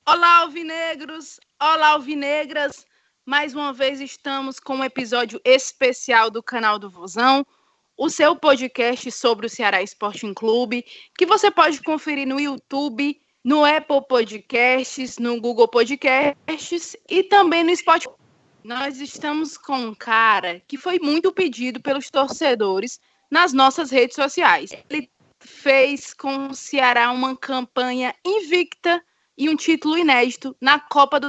Olá, alvinegros! Olá, alvinegras! Mais uma vez estamos com um episódio especial do canal do Vozão, o seu podcast sobre o Ceará Sporting Clube, que você pode conferir no YouTube, no Apple Podcasts, no Google Podcasts e também no Spotify. Nós estamos com um cara que foi muito pedido pelos torcedores nas nossas redes sociais. Ele fez com o Ceará uma campanha invicta e um título inédito na Copa do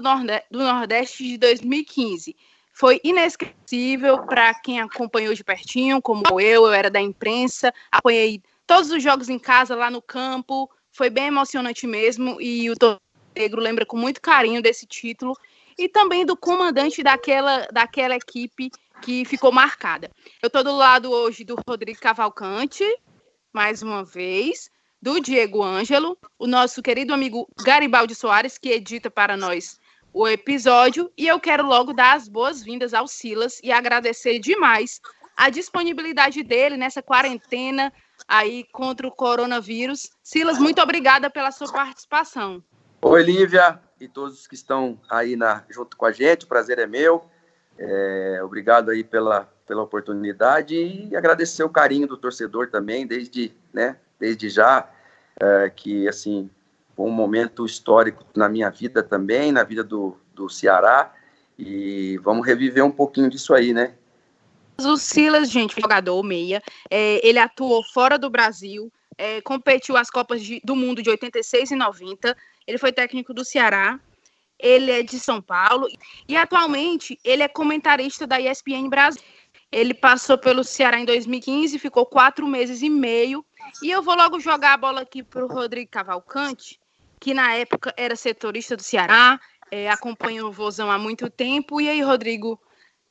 Nordeste de 2015. Foi inesquecível para quem acompanhou de pertinho, como eu era da imprensa, acompanhei todos os jogos em casa, lá no campo, foi bem emocionante mesmo, e o torcedor negro lembra com muito carinho desse título, e também do comandante daquela equipe que ficou marcada. Eu estou do lado hoje do Rodrigo Cavalcante, mais uma vez, do Diego Ângelo, o nosso querido amigo Garibaldi Soares, que edita para nós o episódio, e eu quero logo dar as boas-vindas ao Silas e agradecer demais a disponibilidade dele nessa quarentena aí contra o coronavírus. Silas, muito obrigada pela sua participação. Oi, Lívia, e todos que estão aí junto com a gente, o prazer é meu. Obrigado aí pela oportunidade e agradecer o carinho do torcedor também, desde já, que, assim, foi um momento histórico na minha vida também, na vida do Ceará, e vamos reviver um pouquinho disso aí, né? O Silas, gente, jogador meia, ele atuou fora do Brasil, competiu as Copas do Mundo de 86 e 90, ele foi técnico do Ceará, ele é de São Paulo e atualmente ele é comentarista da ESPN Brasil. Ele passou pelo Ceará em 2015, ficou 4 meses e meio, e eu vou logo jogar a bola aqui para o Rodrigo Cavalcante, que na época era setorista do Ceará, acompanha o Vozão há muito tempo. E aí, Rodrigo,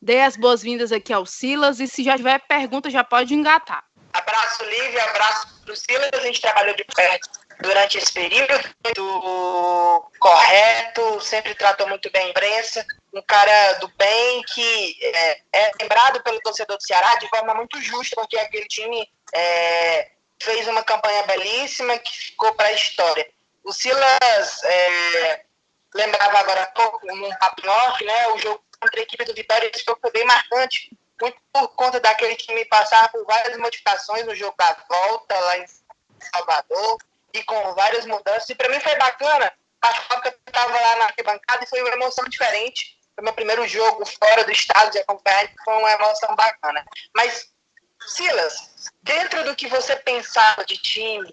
dê as boas-vindas aqui ao Silas, e se já tiver pergunta, já pode engatar. Abraço, Lívia, abraço para o Silas, a gente trabalhou de perto durante esse período, muito correto, sempre tratou muito bem a imprensa, um cara do bem que é lembrado pelo torcedor do Ceará de forma muito justa, porque aquele time fez uma campanha belíssima que ficou para a história. O Silas lembrava agora há pouco, num papo off, né, o jogo contra a equipe do Vitória, esse jogo foi bem marcante, muito por conta daquele time passar por várias modificações no jogo da volta lá em Salvador e com várias mudanças. E para mim foi bacana, porque eu estava lá na arquibancada e foi uma emoção diferente. Foi meu primeiro jogo fora do estado de acompanhar, foi uma emoção bacana. Mas, Silas, dentro do que você pensava de time,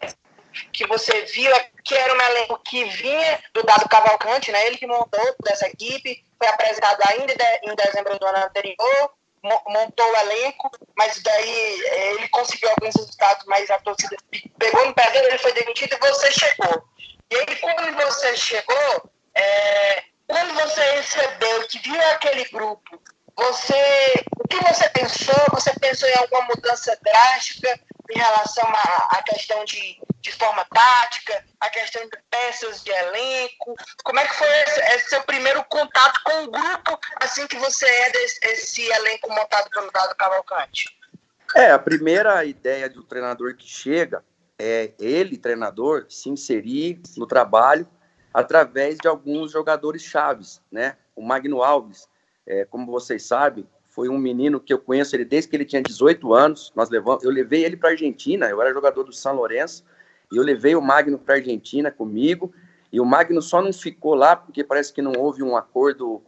que você viu que era um elenco que vinha do Dado Cavalcante, né? Ele que montou dessa equipe, foi apresentado ainda em dezembro do ano anterior, montou o elenco, mas daí ele conseguiu alguns resultados, mas a torcida pegou no pé dele, ele foi demitido e você chegou. E aí, quando você chegou, quando você recebeu, que viu aquele grupo, o que você pensou? Você pensou em alguma mudança drástica em relação à questão de forma tática, a questão de peças de elenco? Como é que foi esse seu primeiro contato com o grupo, assim que você desse elenco montado pelo Dado Cavalcante? A primeira ideia do treinador que chega é ele, treinador, se inserir no trabalho através de alguns jogadores chaves, né? O Magno Alves, como vocês sabem, foi um menino que eu conheço ele desde que ele tinha 18 anos. Eu levei ele para a Argentina, eu era jogador do São Lourenço, e eu levei o Magno para a Argentina comigo, e o Magno só não ficou lá porque parece que não houve um acordo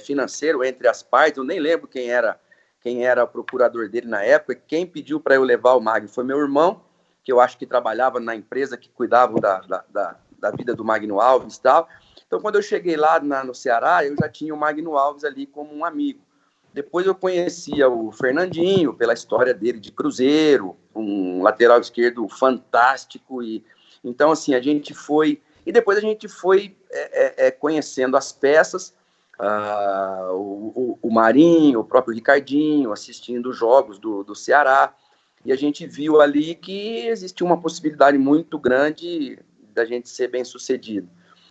financeiro entre as partes. Eu nem lembro quem era o procurador dele na época. Quem pediu para eu levar o Magno foi meu irmão, que eu acho que trabalhava na empresa que cuidava da vida do Magno Alves e tal. Então, quando eu cheguei lá no Ceará, eu já tinha o Magno Alves ali como um amigo. Depois eu conhecia o Fernandinho, pela história dele de Cruzeiro, um lateral esquerdo fantástico. Então, assim, a gente foi... E depois a gente foi conhecendo as peças, o Marinho, o próprio Ricardinho, assistindo os jogos do Ceará. E a gente viu ali que existia uma possibilidade muito grande da gente ser bem sucedido.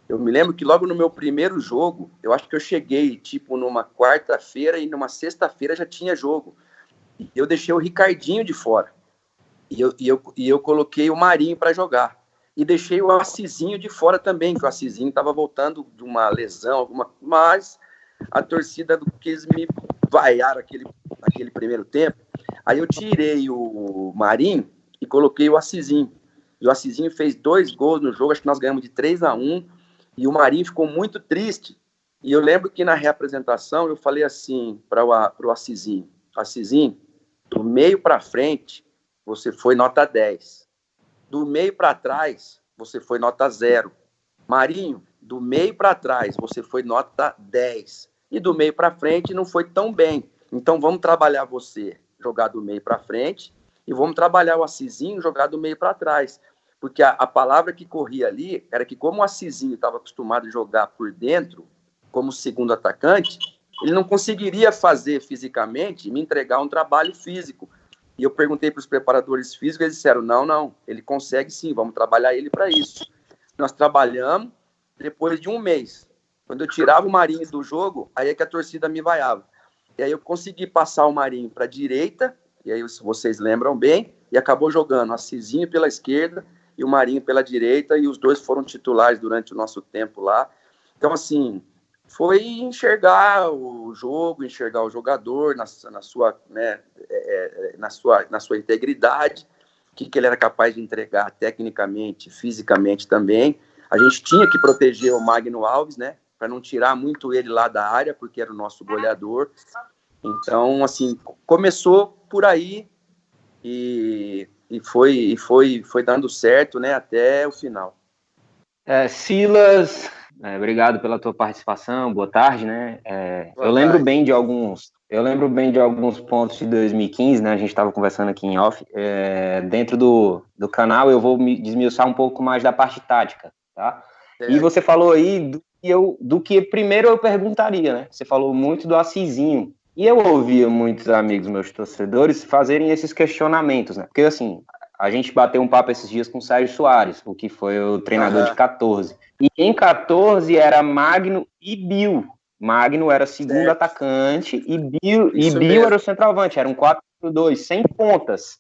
Eu me lembro que logo no meu primeiro jogo, eu acho que eu cheguei tipo numa quarta-feira e numa sexta-feira já tinha jogo. E eu deixei o Ricardinho de fora. E eu coloquei o Marinho para jogar. e deixei o Assisinho de fora também, que o Assisinho estava voltando de uma lesão, mas a torcida quis me vaiar aquele primeiro tempo. Aí eu tirei o Marinho e coloquei o Assisinho. E o Assisinho fez 2 gols no jogo, acho que nós ganhamos de 3-1, e o Marinho ficou muito triste. E eu lembro que na reapresentação eu falei assim para o Assisinho: Assisinho, do meio para frente, você foi nota 10. Do meio para trás, você foi nota 0. Marinho, do meio para trás, você foi nota 10. E do meio para frente não foi tão bem. Então vamos trabalhar você jogar do meio para frente e vamos trabalhar o Assisinho jogar do meio para trás. Porque a palavra que corria ali era que, como o Assisinho estava acostumado a jogar por dentro, como segundo atacante, ele não conseguiria fazer fisicamente, me entregar um trabalho físico. E eu perguntei para os preparadores físicos, eles disseram, não, ele consegue sim, vamos trabalhar ele para isso. Nós trabalhamos depois de um mês. Quando eu tirava o Marinho do jogo, aí é que a torcida me vaiava. E aí eu consegui passar o Marinho para a direita, e aí vocês lembram bem, e acabou jogando o Assisinho pela esquerda e o Marinho pela direita, e os dois foram titulares durante o nosso tempo lá. Então, assim, foi enxergar o jogo, enxergar o jogador na sua, né, na sua integridade, o que ele era capaz de entregar tecnicamente, fisicamente também. A gente tinha que proteger o Magno Alves, né, para não tirar muito ele lá da área, porque era o nosso goleador. Então, assim, começou por aí e foi dando certo, né, até o final. Silas, obrigado pela tua participação, boa tarde, né? Eu lembro bem de alguns pontos de 2015, né? A gente estava conversando aqui em off. Dentro do canal eu vou me desmiuçar um pouco mais da parte tática, tá? E você falou aí do que primeiro eu perguntaria, né? Você falou muito do Assisinho. E eu ouvia muitos amigos meus torcedores fazerem esses questionamentos, né? Porque, assim, a gente bateu um papo esses dias com o Sérgio Soares, o que foi o treinador de 14. E em 14 era Magno e Bill. Magno era segundo atacante e Bill era o centroavante. Era um 4-2, sem pontas.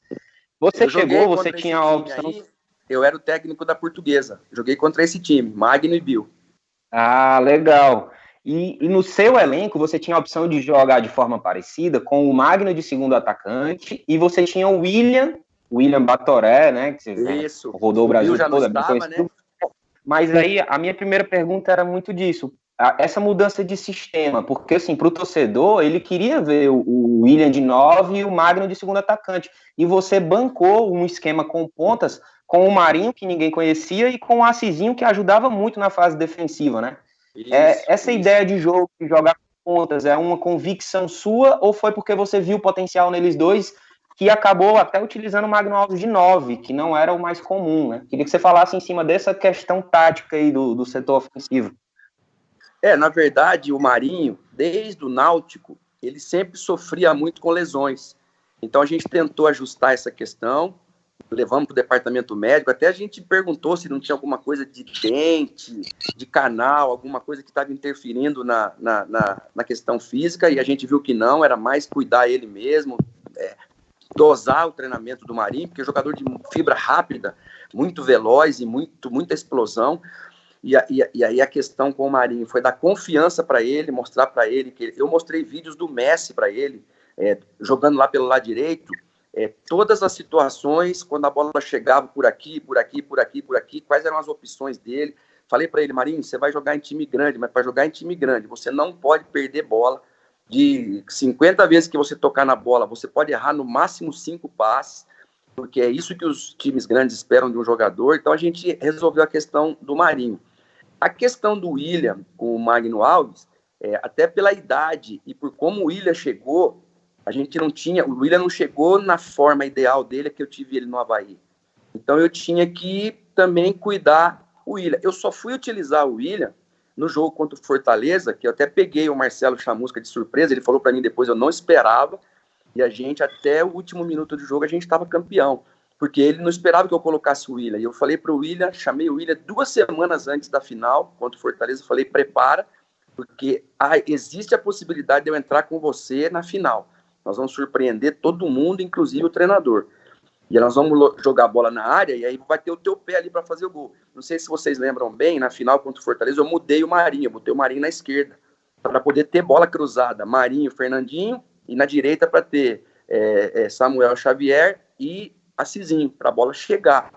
Você tinha a opção... Aí, eu era o técnico da Portuguesa. Joguei contra esse time, Magno e Bill. Ah, legal. E no seu elenco, você tinha a opção de jogar de forma parecida com o Magno de segundo atacante e você tinha o William Batoré, né? Que Isso. Rodou o Brasil já todo, não estava, né? Mas aí a minha primeira pergunta era muito disso. Essa mudança de sistema, porque assim, para o torcedor, ele queria ver o William de 9 e o Magno de segundo atacante. E você bancou um esquema com pontas, com o Marinho, que ninguém conhecia, e com o Assisinho, que ajudava muito na fase defensiva, né? Essa ideia de jogo, de jogar com pontas, é uma convicção sua ou foi porque você viu o potencial neles dois, que acabou até utilizando o Magno Alves de 9, que não era o mais comum, né? Queria que você falasse em cima dessa questão tática aí do setor ofensivo. Na verdade, o Marinho, desde o Náutico, ele sempre sofria muito com lesões. Então a gente tentou ajustar essa questão, levamos para o departamento médico, até a gente perguntou se não tinha alguma coisa de dente, de canal, alguma coisa que estava interferindo na questão física, e a gente viu que não, era mais cuidar ele mesmo, dosar o treinamento do Marinho, porque é jogador de fibra rápida, muito veloz e muita explosão. E aí a questão com o Marinho foi dar confiança para ele, mostrar para ele que eu mostrei vídeos do Messi para ele, jogando lá pelo lado direito, todas as situações, quando a bola chegava por aqui, quais eram as opções dele. Falei para ele, Marinho, você vai jogar em time grande, mas para jogar em time grande, você não pode perder bola. De 50 vezes que você tocar na bola, você pode errar no máximo 5 passes, porque é isso que os times grandes esperam de um jogador. Então a gente resolveu a questão do Marinho. A questão do William com o Magno Alves, até pela idade e por como o William chegou, o William não chegou na forma ideal dele, que eu tive ele no Avaí. Então eu tinha que também cuidar o William. Eu só fui utilizar o William no jogo contra o Fortaleza, que eu até peguei o Marcelo Chamusca de surpresa, ele falou para mim depois, eu não esperava, e a gente, até o último minuto do jogo, a gente estava campeão, porque ele não esperava que eu colocasse o William, e eu falei para o William, chamei o William 2 semanas antes da final, contra o Fortaleza, falei, prepara, porque existe a possibilidade de eu entrar com você na final, nós vamos surpreender todo mundo, inclusive o treinador. E nós vamos jogar a bola na área e aí vai ter o teu pé ali para fazer o gol. Não sei se vocês lembram bem, na final contra o Fortaleza, eu mudei o Marinho, eu botei o Marinho na esquerda, para poder ter bola cruzada. Marinho, Fernandinho, e na direita para ter Samuel Xavier e Assisinho, para a bola chegar.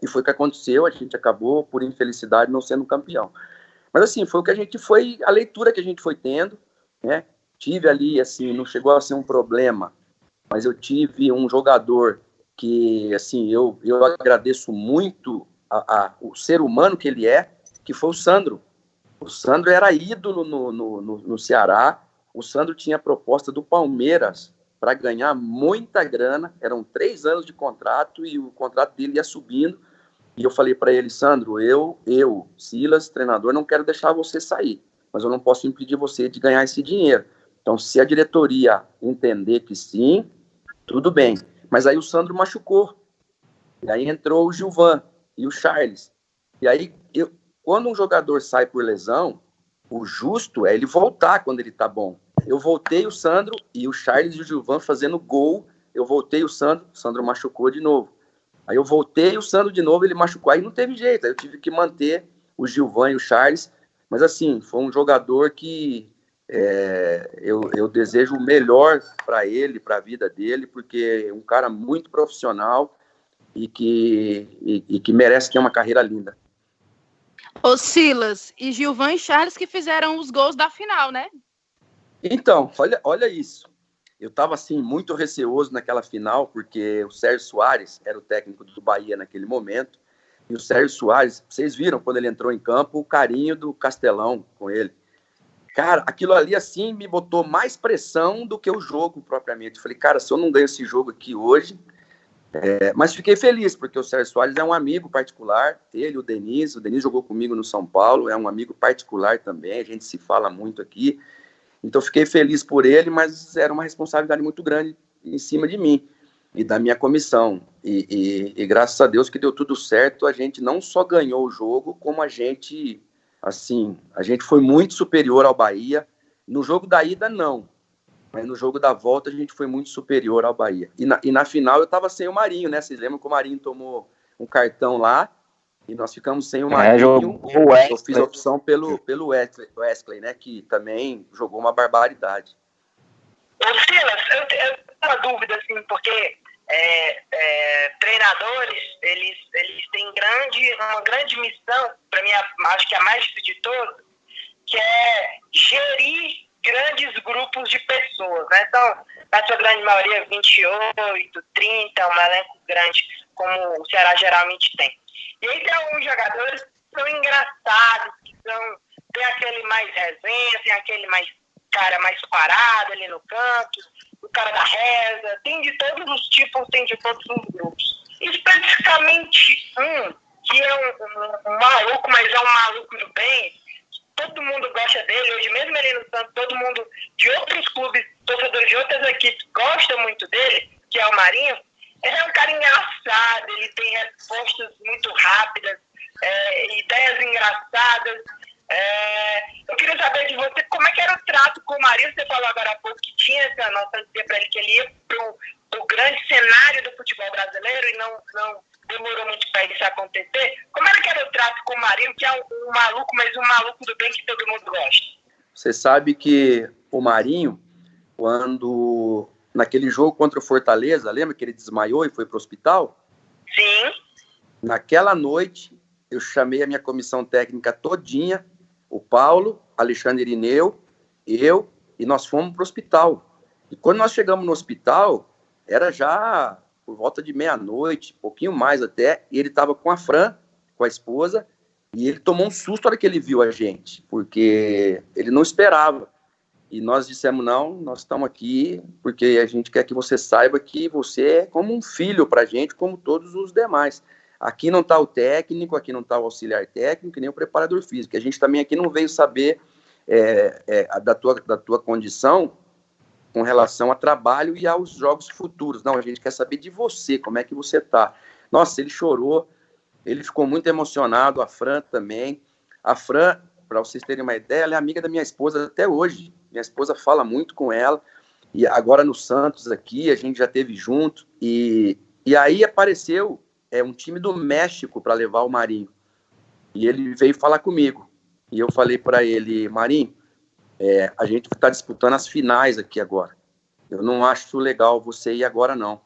E foi o que aconteceu, a gente acabou, por infelicidade, não sendo campeão. Mas assim, foi o que a leitura que a gente foi tendo, né? Tive ali, assim, não chegou a ser um problema, mas eu tive um jogador que, assim, eu agradeço muito o ser humano que ele é, que foi o Sandro. O Sandro era ídolo no Ceará. O Sandro tinha a proposta do Palmeiras para ganhar muita grana. Eram 3 anos de contrato e o contrato dele ia subindo. E eu falei para ele, Sandro, eu, Silas, treinador, não quero deixar você sair, mas eu não posso impedir você de ganhar esse dinheiro. Então, se a diretoria entender que sim, tudo bem. Mas aí o Sandro machucou. E aí entrou o Gilvan e o Charles. E aí, quando um jogador sai por lesão, o justo é ele voltar quando ele tá bom. Eu voltei o Sandro e o Charles e o Gilvan fazendo gol. Eu voltei o Sandro machucou de novo. Aí eu voltei o Sandro de novo, ele machucou. Aí não teve jeito, aí eu tive que manter o Gilvan e o Charles. Mas assim, foi um jogador que eu desejo o melhor para ele, para a vida dele, porque é um cara muito profissional e que merece ter uma carreira linda. Ô Silas, e Gilvan e Charles que fizeram os gols da final, né? Então, olha isso. Eu estava, assim, muito receoso naquela final, porque o Sérgio Soares era o técnico do Bahia naquele momento, e o Sérgio Soares, vocês viram quando ele entrou em campo, o carinho do Castelão com ele. Cara, aquilo ali, assim, me botou mais pressão do que o jogo propriamente. Eu falei, cara, se eu não ganho esse jogo aqui hoje... Mas fiquei feliz, porque o Sérgio Soares é um amigo particular, ele, o Denis jogou comigo no São Paulo, é um amigo particular também, a gente se fala muito aqui. Então, fiquei feliz por ele, mas era uma responsabilidade muito grande em cima de mim e da minha comissão. E graças a Deus que deu tudo certo, a gente não só ganhou o jogo, como a gente foi muito superior ao Bahia. No jogo da ida, não. Mas no jogo da volta, a gente foi muito superior ao Bahia. E na final, eu estava sem o Marinho, né? Vocês lembram que o Marinho tomou um cartão lá e nós ficamos sem o Marinho. Eu fiz a opção pelo Wesley, né? Que também jogou uma barbaridade. Ô, Silas, eu tenho uma dúvida, assim, porque treinadores, eles têm uma grande missão, para mim, acho que é a mais difícil de todas, que é gerir grandes grupos de pessoas, né? Então, na sua grande maioria, 28, 30, um elenco grande, como o Ceará geralmente tem. E aí tem alguns jogadores que são engraçados, tem aquele mais resenha, tem aquele cara mais parado ali no canto, o cara da reza, tem de todos os tipos, tem de todos os grupos. Especificamente que é um maluco, mas é um maluco do bem. Todo mundo gosta dele, hoje mesmo ele no Santos, todo mundo de outros clubes, torcedores de outras equipes gostam muito dele, que é o Marinho. Ele é um cara engraçado, ele tem respostas muito rápidas, ideias engraçadas. Eu queria saber de você, como é que era o trato com o Marinho? Você falou agora há pouco que tinha essa noção de dizer para ele que ele ia pro grande cenário do futebol brasileiro e não demorou muito para isso acontecer. Como era que era o trato com o Marinho, que é um maluco, mas um maluco do bem que todo mundo gosta? Você sabe que o Marinho, quando naquele jogo contra o Fortaleza, lembra que ele desmaiou e foi para o hospital? Sim. Naquela noite, eu chamei a minha comissão técnica todinha, o Paulo, Alexandre Irineu, eu, e nós fomos para o hospital. E quando nós chegamos no hospital, era já por volta de meia-noite, pouquinho mais até, e ele estava com a Fran, com a esposa, e ele tomou um susto na hora que ele viu a gente, porque ele não esperava. E nós dissemos, não, nós estamos aqui porque a gente quer que você saiba que você é como um filho para a gente, como todos os demais. Aqui não está o técnico, aqui não está o auxiliar técnico, nem o preparador físico. A gente também aqui não veio saber da tua condição com relação a trabalho e aos jogos futuros. Não, a gente quer saber de você, como é que você está. Nossa, ele chorou, ele ficou muito emocionado, a Fran também. A Fran, para vocês terem uma ideia, ela é amiga da minha esposa até hoje. Minha esposa fala muito com ela. E agora no Santos aqui, a gente já esteve junto. E E aí apareceu um time do México para levar o Marinho. E ele veio falar comigo. E eu falei para ele, Marinho, a gente está disputando as finais aqui agora. Eu não acho legal você ir agora, não.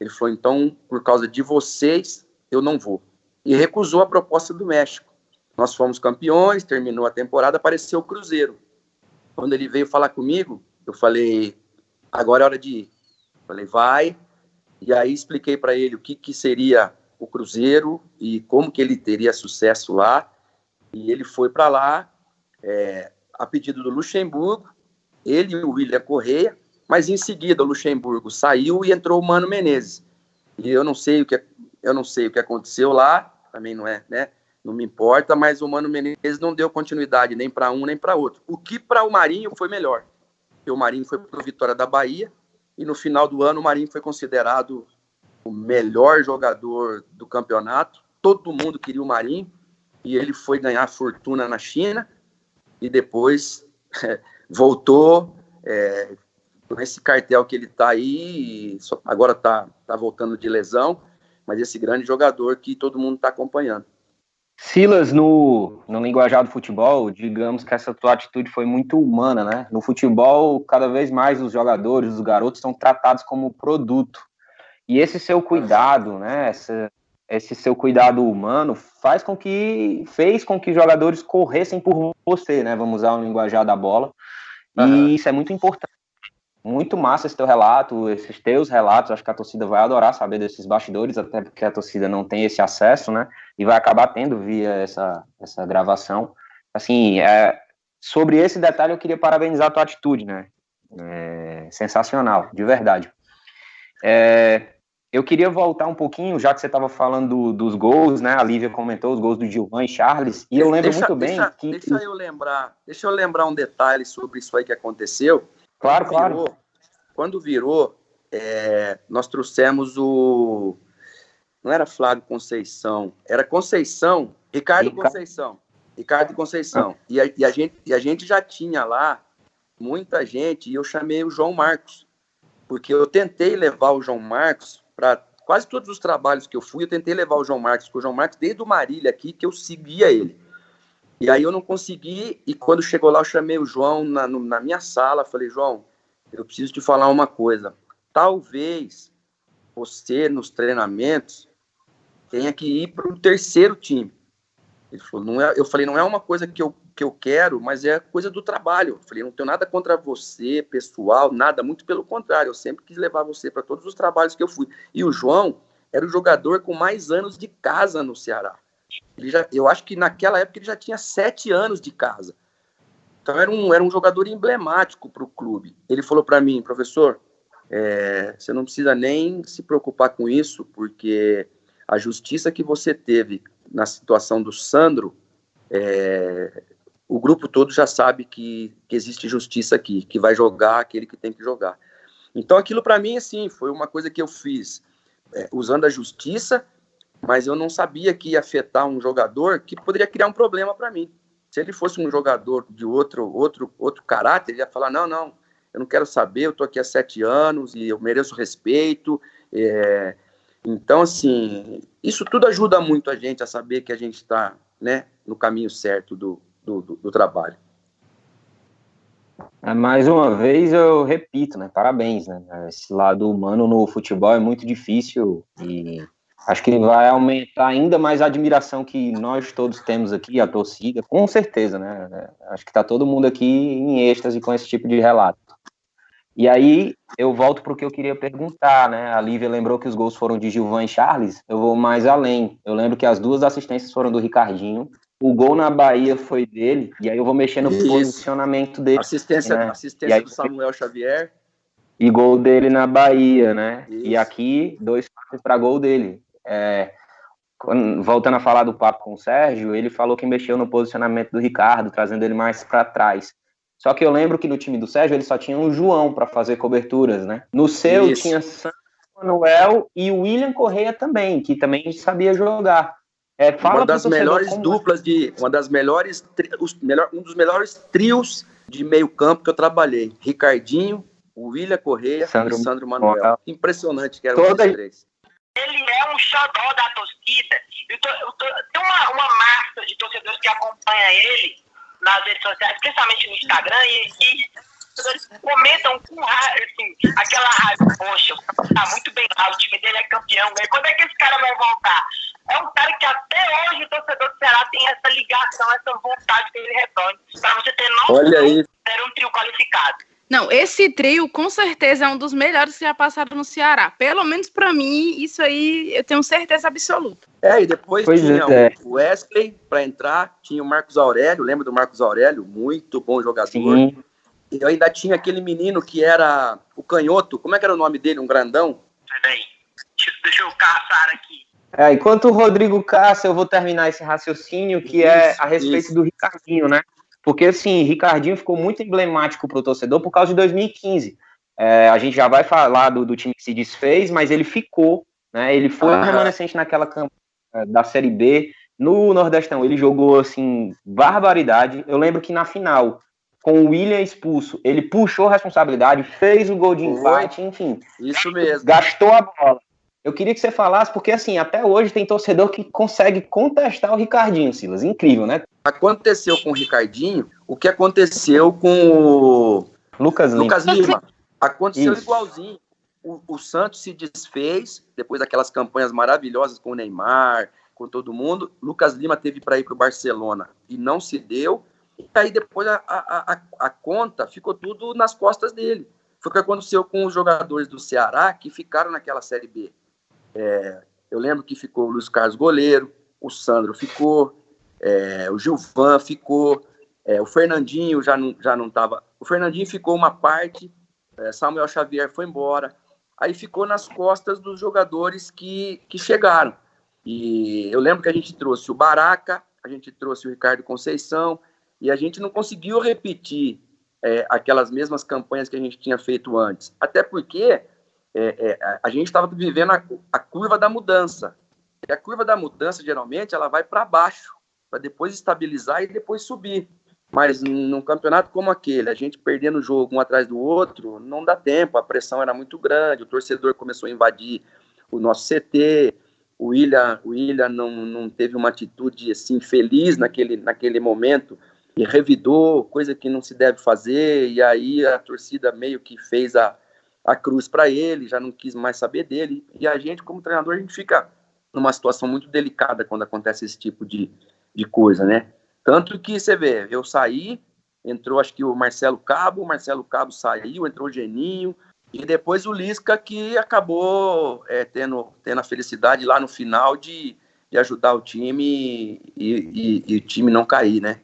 Ele falou, então, por causa de vocês, eu não vou. E recusou a proposta do México. Nós fomos campeões, terminou a temporada, apareceu o Cruzeiro. Quando ele veio falar comigo, eu falei, agora é hora de ir. Falei, vai. E aí expliquei para ele o que seria o Cruzeiro e como que ele teria sucesso lá. E ele foi para lá, a pedido do Luxemburgo, ele e o William Correia, mas em seguida o Luxemburgo saiu e entrou o Mano Menezes. E eu não sei o que aconteceu lá, também não é, né? Não me importa, mas o Mano Menezes não deu continuidade nem para um nem para outro. O que para o Marinho foi melhor. Porque o Marinho foi para o Vitória da Bahia e no final do ano o Marinho foi considerado o melhor jogador do campeonato. Todo mundo queria o Marinho e ele foi ganhar fortuna na China e depois voltou com esse cartel que ele está aí, agora está voltando de lesão, mas esse grande jogador que todo mundo está acompanhando. Silas, no linguajar do futebol, digamos que essa tua atitude foi muito humana, né? No futebol, cada vez mais os jogadores, os garotos são tratados como produto. E esse seu cuidado, né? Esse seu cuidado humano fez com que jogadores corressem por você, né? Vamos usar o linguajar da bola. E isso é muito importante. Muito massa esse teu relato, esses teus relatos. Acho que a torcida vai adorar saber desses bastidores, até porque a torcida não tem esse acesso, né? E vai acabar tendo via essa gravação. Assim, sobre esse detalhe eu queria parabenizar a tua atitude, né? Sensacional, de verdade. Eu queria voltar um pouquinho, já que você estava falando dos gols, né? A Lívia comentou os gols do Gilvan e Charles, e eu lembro muito bem que... Deixa eu lembrar um detalhe sobre isso aí que aconteceu. Claro. Quando virou, nós trouxemos não era Flávio Conceição, era Conceição, Ricardo Conceição. E a gente já tinha lá muita gente, e eu chamei o João Marcos, porque eu tentei levar o João Marcos para quase todos os trabalhos que eu fui, eu tentei levar o João Marcos, porque o João Marcos, desde o Marília aqui, que eu seguia ele. E aí eu não consegui, e quando chegou lá, eu chamei o João na minha sala, falei, João, eu preciso te falar uma coisa. Talvez você, nos treinamentos, tenha que ir para o terceiro time. Ele falou, eu falei, não é uma coisa que eu quero, mas é coisa do trabalho. Eu falei, não tenho nada contra você, pessoal, nada, muito pelo contrário. Eu sempre quis levar você para todos os trabalhos que eu fui. E o João era o jogador com mais anos de casa no Ceará. Eu acho que naquela época ele já tinha 7 anos de casa. Então era um jogador emblemático para o clube. Ele falou para mim, professor, você não precisa nem se preocupar com isso, porque a justiça que você teve na situação do Sandro, o grupo todo já sabe que existe justiça aqui, que vai jogar aquele que tem que jogar. Então aquilo para mim, assim, foi uma coisa que eu fiz usando a justiça, mas eu não sabia que ia afetar um jogador que poderia criar um problema para mim. Se ele fosse um jogador de outro caráter, ele ia falar, não, eu não quero saber, eu estou aqui há 7 anos e eu mereço respeito. Então, assim, isso tudo ajuda muito a gente a saber que a gente está, né, no caminho certo do trabalho. Mais uma vez eu repito, né, parabéns, né, esse lado humano no futebol é muito difícil e acho que vai aumentar ainda mais a admiração que nós todos temos aqui, a torcida, com certeza, né? Acho que está todo mundo aqui em êxtase com esse tipo de relato. E aí, eu volto para o que eu queria perguntar, né? A Lívia lembrou que os gols foram de Gilvan e Charles, eu vou mais além. Eu lembro que as 2 assistências foram do Ricardinho, o gol na Bahia foi dele, e aí eu vou mexer no posicionamento dele. Assistência aí, do Samuel Xavier. E gol dele na Bahia, né? Isso. E aqui, 2 passes para gol dele. Voltando a falar do papo com o Sérgio, ele falou que mexeu no posicionamento do Ricardo, trazendo ele mais para trás. Só que eu lembro que no time do Sérgio ele só tinha um João para fazer coberturas, né? No seu tinha Sandro, Manuel e o William Correia também, que também sabia jogar. Uma das melhores duplas um dos melhores trios de meio campo que eu trabalhei. Ricardinho, o William Correia e Sandro Manuel. Impressionante que eram os 3. ele é um xodó da torcida. Tem uma massa de torcedores que acompanha ele nas redes sociais, principalmente no Instagram, e torcedores comentam com raiva, assim, aquela raiva, poxa, tá muito bem lá, o time dele é campeão, né? Quando é que esse cara vai voltar? É um cara que até hoje o torcedor do Ceará tem essa ligação, essa vontade que ele retorne. Para você ter noção, olha aí, era um trio qualificado. Não, esse trio com certeza é um dos melhores que já passaram no Ceará. Pelo menos para mim, isso aí eu tenho certeza absoluta. E depois tinha o Wesley para entrar, tinha o Marcos Aurélio, lembra do Marcos Aurélio? Muito bom jogador. Sim. E eu ainda tinha aquele menino que era o canhoto, como é que era o nome dele? Um grandão? Peraí, deixa eu caçar aqui. Enquanto o Rodrigo caça, eu vou terminar esse raciocínio que é a respeito do Ricardinho, né? Porque, assim, Ricardinho ficou muito emblemático para o torcedor por causa de 2015. A gente já vai falar do time que se desfez, mas ele ficou, né? Ele foi remanescente naquela campanha da Série B. No Nordestão, ele jogou, assim, barbaridade. Eu lembro que na final, com o William expulso, ele puxou a responsabilidade, fez o gol de empate, enfim. Isso mesmo. Gastou a bola. Eu queria que você falasse, porque, assim, até hoje tem torcedor que consegue contestar o Ricardinho, Silas. Incrível, né? Aconteceu com o Ricardinho o que aconteceu com o Lucas Lima. Aconteceu Isso. Igualzinho. O Santos se desfez, depois daquelas campanhas maravilhosas com o Neymar, com todo mundo. Lucas Lima teve para ir para o Barcelona e não se deu. E aí depois a conta ficou tudo nas costas dele. Foi o que aconteceu com os jogadores do Ceará que ficaram naquela Série B. Eu lembro que ficou o Luiz Carlos goleiro, o Sandro ficou, o Gilvan ficou, o Fernandinho já não estava. O Fernandinho ficou uma parte, Samuel Xavier foi embora. Aí ficou nas costas dos jogadores que chegaram. E eu lembro que a gente trouxe o Baraca, a gente trouxe o Ricardo Conceição, e a gente não conseguiu repetir aquelas mesmas campanhas que a gente tinha feito antes. Até porque a gente estava vivendo a curva da mudança. E a curva da mudança, geralmente, ela vai para baixo, para depois estabilizar e depois subir. Mas num campeonato como aquele, a gente perdendo o jogo um atrás do outro, não dá tempo, a pressão era muito grande, o torcedor começou a invadir o nosso CT, o William não teve uma atitude assim, feliz naquele momento, e revidou, coisa que não se deve fazer, e aí a torcida meio que fez a cruz para ele, já não quis mais saber dele, e a gente, como treinador, a gente fica numa situação muito delicada quando acontece esse tipo de coisa, né? Tanto que, você vê, eu saí, entrou acho que o Marcelo Cabo saiu, entrou o Geninho, e depois o Lisca, que acabou tendo a felicidade lá no final de ajudar o time e o time não cair, né?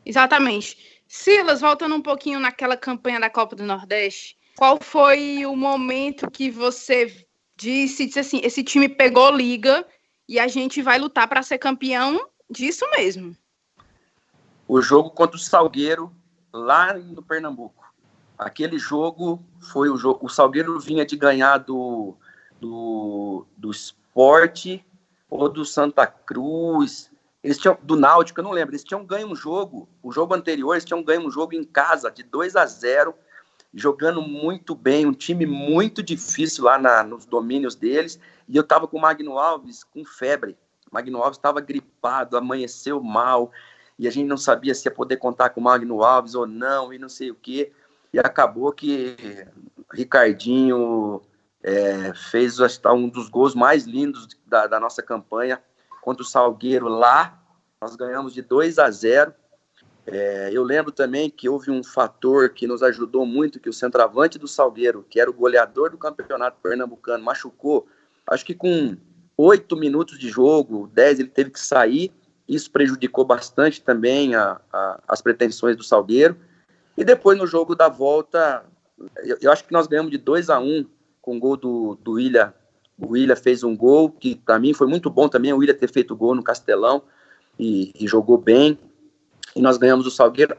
Exatamente. Silas, voltando um pouquinho naquela campanha da Copa do Nordeste, qual foi o momento que você disse assim, esse time pegou liga e a gente vai lutar para ser campeão disso mesmo? O jogo contra o Salgueiro, lá no Pernambuco. Aquele jogo foi o jogo. O Salgueiro vinha de ganhar do Sport ou do Santa Cruz. Eles tinham, do Náutico, eu não lembro. Eles tinham ganho um jogo. O jogo anterior, eles tinham ganho um jogo em casa de 2-0, jogando muito bem, um time muito difícil lá nos domínios deles. E eu estava com o Magno Alves com febre. O Magno Alves estava gripado, amanheceu mal. E a gente não sabia se ia poder contar com o Magno Alves ou não, e não sei o quê. E acabou que Ricardinho fez um dos gols mais lindos da nossa campanha contra o Salgueiro lá. Nós ganhamos de 2-0. Eu lembro também que houve um fator que nos ajudou muito, que o centroavante do Salgueiro, que era o goleador do campeonato pernambucano, machucou. Acho que com 8 minutos de jogo, 10, ele teve que sair. Isso prejudicou bastante também as pretensões do Salgueiro. E depois, no jogo da volta, eu acho que nós ganhamos de 2-1 com o gol do William. O William fez um gol que, para mim, foi muito bom também, o William ter feito gol no Castelão e jogou bem. E nós ganhamos o Salgueiro.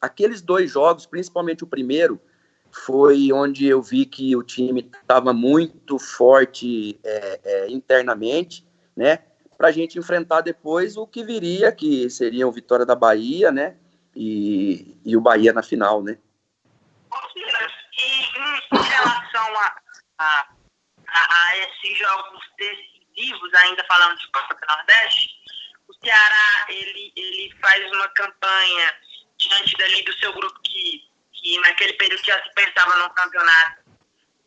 Aqueles 2 jogos, principalmente o primeiro, foi onde eu vi que o time estava muito forte internamente, né? Para a gente enfrentar depois o que viria, que seria o Vitória da Bahia, né? E o Bahia na final, né? E em relação a a esses jogos decisivos, ainda falando de Copa do Nordeste, o Ceará ele faz uma campanha diante dali do seu grupo que naquele período já se pensava num campeonato,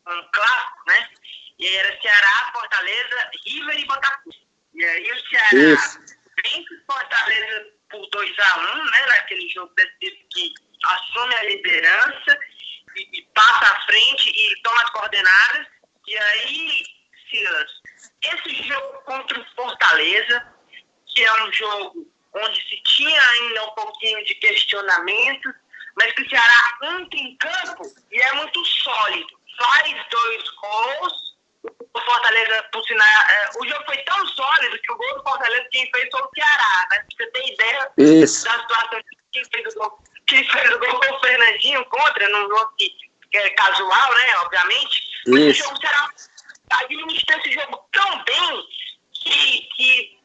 um clássico, né? E aí era Ceará, Fortaleza, River e Botafogo. E aí o Ceará vence o Fortaleza por 2-1, né? Naquele jogo decisivo que assume a liderança e passa à frente e toma as coordenadas. E aí, Silas, esse jogo contra o Fortaleza, que é um jogo onde se tinha ainda um pouquinho de questionamento, mas que o Ceará entra em campo e é muito sólido. Faz 2 gols. O Fortaleza, por sinal, o jogo foi tão sólido que o gol do Fortaleza quem fez foi o Ceará, né? Pra você ter ideia da situação de quem fez o gol. Quem fez o gol foi o Fernandinho contra, num jogo que é casual, né? Obviamente. Mas o jogo, o Ceará administra esse jogo tão bem que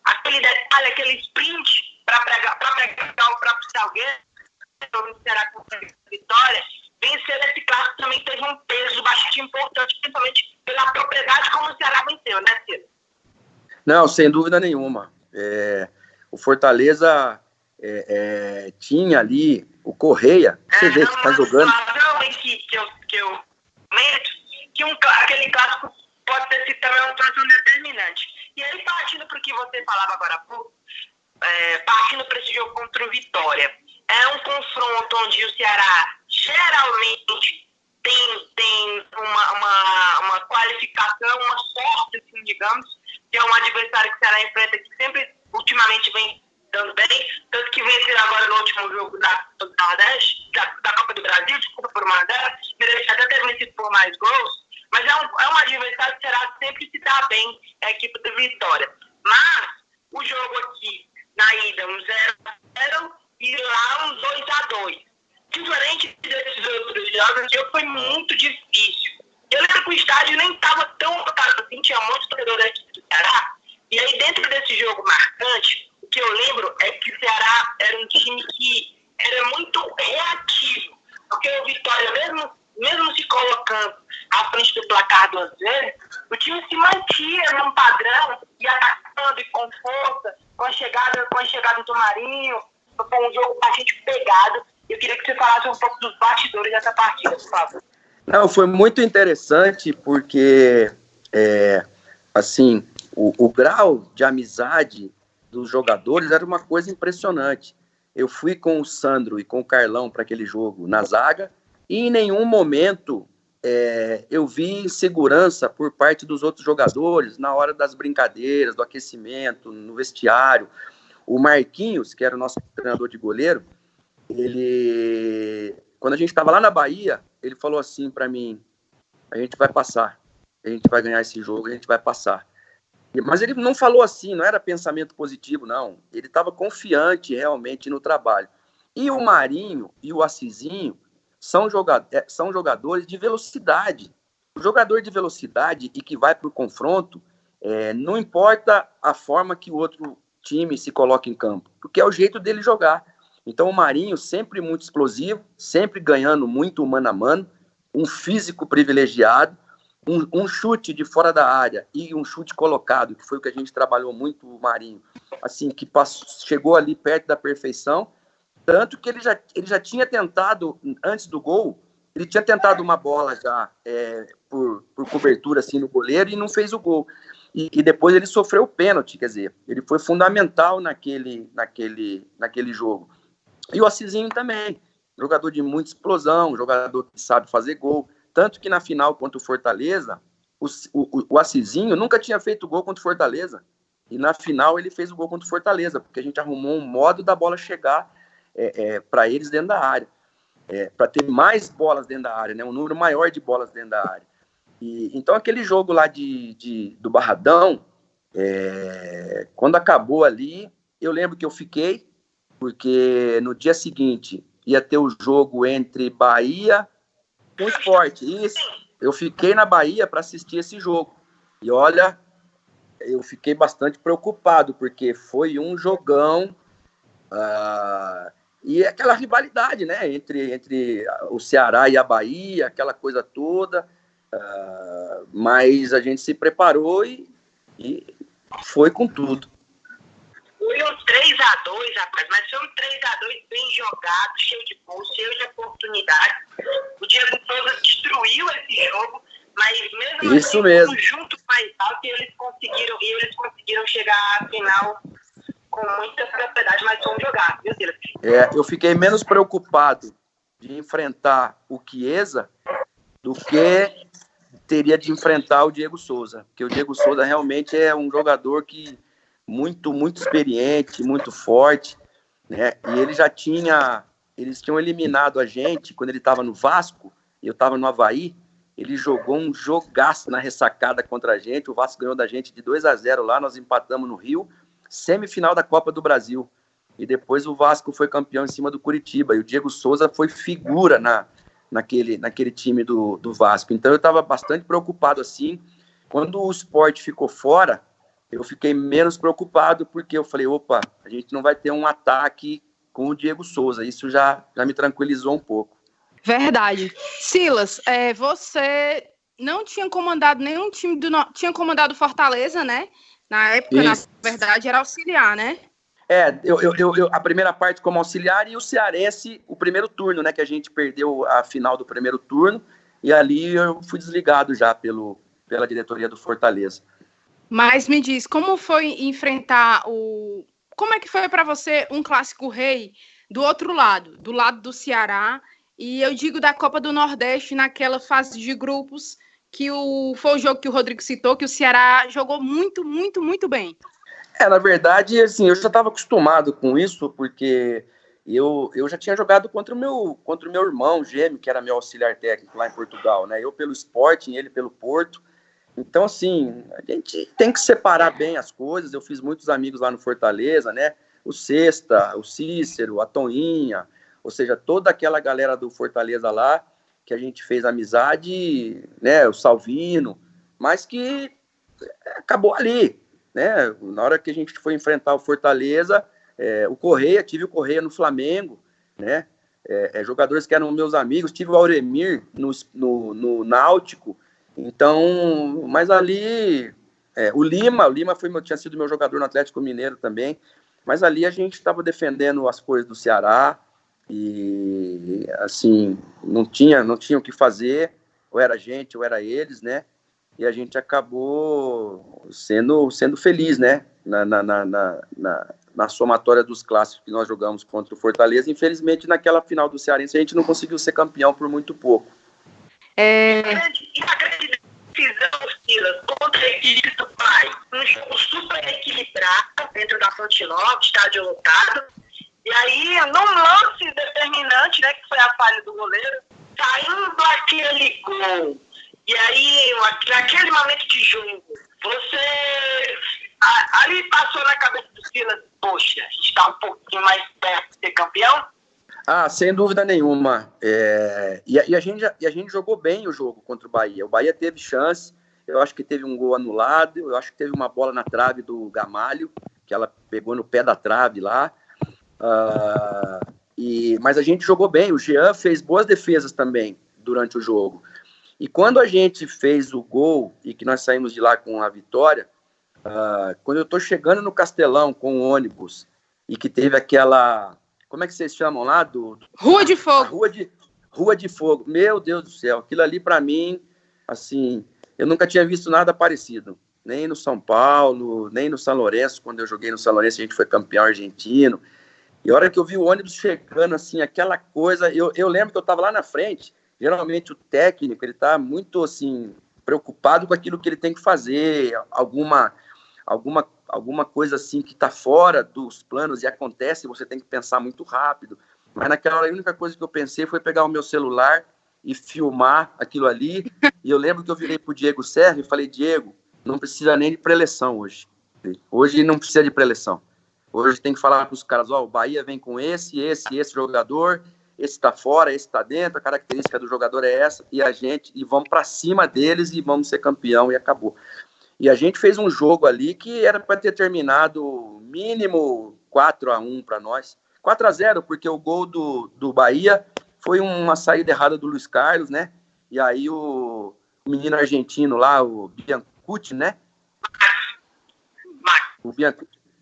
aquele detalhe, aquele sprint para pegar o próprio Salgueiro, o Ceará com a vitória. Vencer esse clássico também teve um peso bastante importante, principalmente pela propriedade como o Ceará venceu, né, Ciro? Não, sem dúvida nenhuma. O Fortaleza tinha ali o Correia, você vê que está jogando. Que eu comento que aquele clássico pode ter sido também uma situação determinante. E aí, partindo para o que você falava agora há pouco, partindo para esse jogo contra o Vitória, é um confronto onde o Ceará geralmente tem uma qualificação, uma sorte, assim, digamos, que é um adversário que o Ceará enfrenta que sempre, ultimamente, vem dando bem, tanto que venceu agora no último jogo da Nordeste, da Copa do Brasil, desculpa por uma delas, merecia até ter vencido por mais gols, mas é um adversário que o Ceará sempre se dá bem, é a equipe do Vitória. Mas o jogo aqui, na ida, 1-0, e lá 2-2. Diferente desses outros jogos, o jogo foi muito difícil. Eu lembro que o estádio nem estava tão lotado assim, tinha muitos torcedores da equipe do Ceará. E aí, dentro desse jogo marcante, o que eu lembro é que o Ceará era um time que era muito reativo. Porque o Vitória, mesmo se colocando à frente do placar 2 vezes, o time se mantinha num padrão e atacando e com força, com a chegada do Marinho. Foi um jogo bastante pegado. Eu queria que você falasse um pouco dos bastidores dessa partida, por favor. Não, foi muito interessante porque, assim, o grau de amizade dos jogadores era uma coisa impressionante. Eu fui com o Sandro e com o Carlão para aquele jogo na zaga e em nenhum momento eu vi insegurança por parte dos outros jogadores na hora das brincadeiras, do aquecimento, no vestiário. O Marquinhos, que era o nosso treinador de goleiro, quando a gente estava lá na Bahia, ele falou assim para mim: a gente vai passar, a gente vai ganhar esse jogo, a gente vai passar. Mas ele não falou assim, não era pensamento positivo, não. Ele estava confiante realmente no trabalho. E o Marinho e o Assisinho são jogadores de velocidade. O jogador de velocidade e que vai para o confronto, não importa a forma que o outro time se coloca em campo, porque é o jeito dele jogar. Então o Marinho sempre muito explosivo, sempre ganhando muito mano a mano, um físico privilegiado, um chute de fora da área e um chute colocado, que foi o que a gente trabalhou muito, o Marinho, assim, que chegou ali perto da perfeição, tanto que ele já tinha tentado, antes do gol, ele tinha tentado uma bola já por cobertura assim, no goleiro e não fez o gol. E depois ele sofreu o pênalti, quer dizer, ele foi fundamental naquele jogo. E o Assisinho também, jogador de muita explosão, jogador que sabe fazer gol. Tanto que na final contra o Fortaleza, o Assisinho nunca tinha feito gol contra o Fortaleza. E na final ele fez o gol contra o Fortaleza, porque a gente arrumou um modo da bola chegar para eles dentro da área. Para ter mais bolas dentro da área, né? Um número maior de bolas dentro da área. Então aquele jogo lá do Barradão, quando acabou ali, eu lembro que eu fiquei, porque no dia seguinte ia ter o jogo entre Bahia com o Sport. Isso, eu fiquei na Bahia para assistir esse jogo. E olha, eu fiquei bastante preocupado, porque foi um jogão. E aquela rivalidade, né, entre o Ceará e a Bahia, aquela coisa toda. Mas a gente se preparou e foi com tudo. Foi um 3-2, rapaz, mas foi um 3-2 bem jogado, cheio de gols, cheio de oportunidades. O Diego Souza destruiu esse jogo, mas mesmo Isso assim, mesmo. junto mais alto, e eles conseguiram chegar à final com muita propriedade, mas foi um jogado, viu, Silas? Eu fiquei menos preocupado de enfrentar o Chiesa do que teria de enfrentar o Diego Souza, porque o Diego Souza realmente é um jogador que muito experiente, muito forte, né? E eles tinham eliminado a gente quando ele estava no Vasco, eu estava no Avaí, ele jogou um jogaço na ressacada contra a gente, o Vasco ganhou da gente de 2-0 lá, nós empatamos no Rio, semifinal da Copa do Brasil, e depois o Vasco foi campeão em cima do Curitiba, e o Diego Souza foi figura naquele time do Vasco, então eu estava bastante preocupado assim. Quando o Sport ficou fora, eu fiquei menos preocupado, porque eu falei, opa, a gente não vai ter um ataque com o Diego Souza. Isso já me tranquilizou um pouco. Verdade. Silas, você não tinha comandado nenhum time tinha comandado Fortaleza, né? Na época, Isso. Na verdade, era auxiliar, né? Eu a primeira parte como auxiliar e o Cearense, o primeiro turno, né? Que a gente perdeu a final do primeiro turno, e ali eu fui desligado já pela diretoria do Fortaleza. Mas me diz, como foi enfrentar como é que foi para você um clássico rei do outro lado, do lado do Ceará, e eu digo da Copa do Nordeste, naquela fase de grupos, que foi o jogo que o Rodrigo citou, que o Ceará jogou muito bem. Na verdade, assim, eu já estava acostumado com isso, porque eu já tinha jogado contra o meu irmão gêmeo, que era meu auxiliar técnico lá em Portugal, né? Eu pelo Sporting, ele pelo Porto. Então, assim, a gente tem que separar bem as coisas. Eu fiz muitos amigos lá no Fortaleza, né? O Cesta, o Cícero, a Toninha, ou seja, toda aquela galera do Fortaleza lá, que a gente fez amizade, né? O Salvino, mas que acabou ali, né? Na hora que a gente foi enfrentar o Fortaleza, tive o Correia no Flamengo, né? Jogadores que eram meus amigos, tive o Auremir no Náutico. Então, mas ali, o Lima tinha sido meu jogador no Atlético Mineiro também, mas ali a gente estava defendendo as coisas do Ceará e, assim, não tinha o que fazer, ou era a gente, ou era eles, né? E a gente acabou sendo feliz, né? Na somatória dos clássicos que nós jogamos contra o Fortaleza. Infelizmente, naquela final do Cearense, a gente não conseguiu ser campeão por muito pouco. E a grande decisão, Silas, contra a equipe do Pai, um jogo super equilibrado dentro da Fonte Nova, estádio lotado, e aí, num lance determinante, né, que foi a falha do goleiro, saindo aquele gol, e aí, naquele momento de jogo, ali passou na cabeça do Silas, poxa, está um pouquinho mais perto de ser campeão? Sem dúvida nenhuma. E a gente jogou bem o jogo contra o Bahia. O Bahia teve chance, eu acho que teve um gol anulado, eu acho que teve uma bola na trave do Gamalho, que ela pegou no pé da trave lá. Mas a gente jogou bem, o Jean fez boas defesas também durante o jogo. E quando a gente fez o gol e que nós saímos de lá com a vitória, quando eu estou chegando no Castelão com o ônibus e que teve aquela... Como é que vocês chamam lá? Rua de Fogo. Rua de Fogo. Meu Deus do céu, aquilo ali para mim, assim, eu nunca tinha visto nada parecido. Nem no São Paulo, nem no São Lourenço. Quando eu joguei no São Lourenço, a gente foi campeão argentino. E a hora que eu vi o ônibus chegando, assim, aquela coisa... Eu lembro que eu estava lá na frente. Geralmente o técnico, ele está muito, assim, preocupado com aquilo que ele tem que fazer. Alguma coisa assim que está fora dos planos e acontece, você tem que pensar muito rápido. Mas naquela hora a única coisa que eu pensei foi pegar o meu celular e filmar aquilo ali. E eu lembro que eu virei para o Diego Serra e falei, Diego, não precisa nem de preleção hoje. Hoje não precisa de preleção. Hoje tem que falar para os caras, o Bahia vem com esse jogador, esse está fora, esse está dentro, a característica do jogador é essa, e vamos para cima deles e vamos ser campeão, e acabou. E a gente fez um jogo ali que era para ter terminado mínimo 4-1 para nós. 4-0, porque o gol do Bahia foi uma saída errada do Luiz Carlos, né? E aí o o menino argentino lá, o Biancucci, né?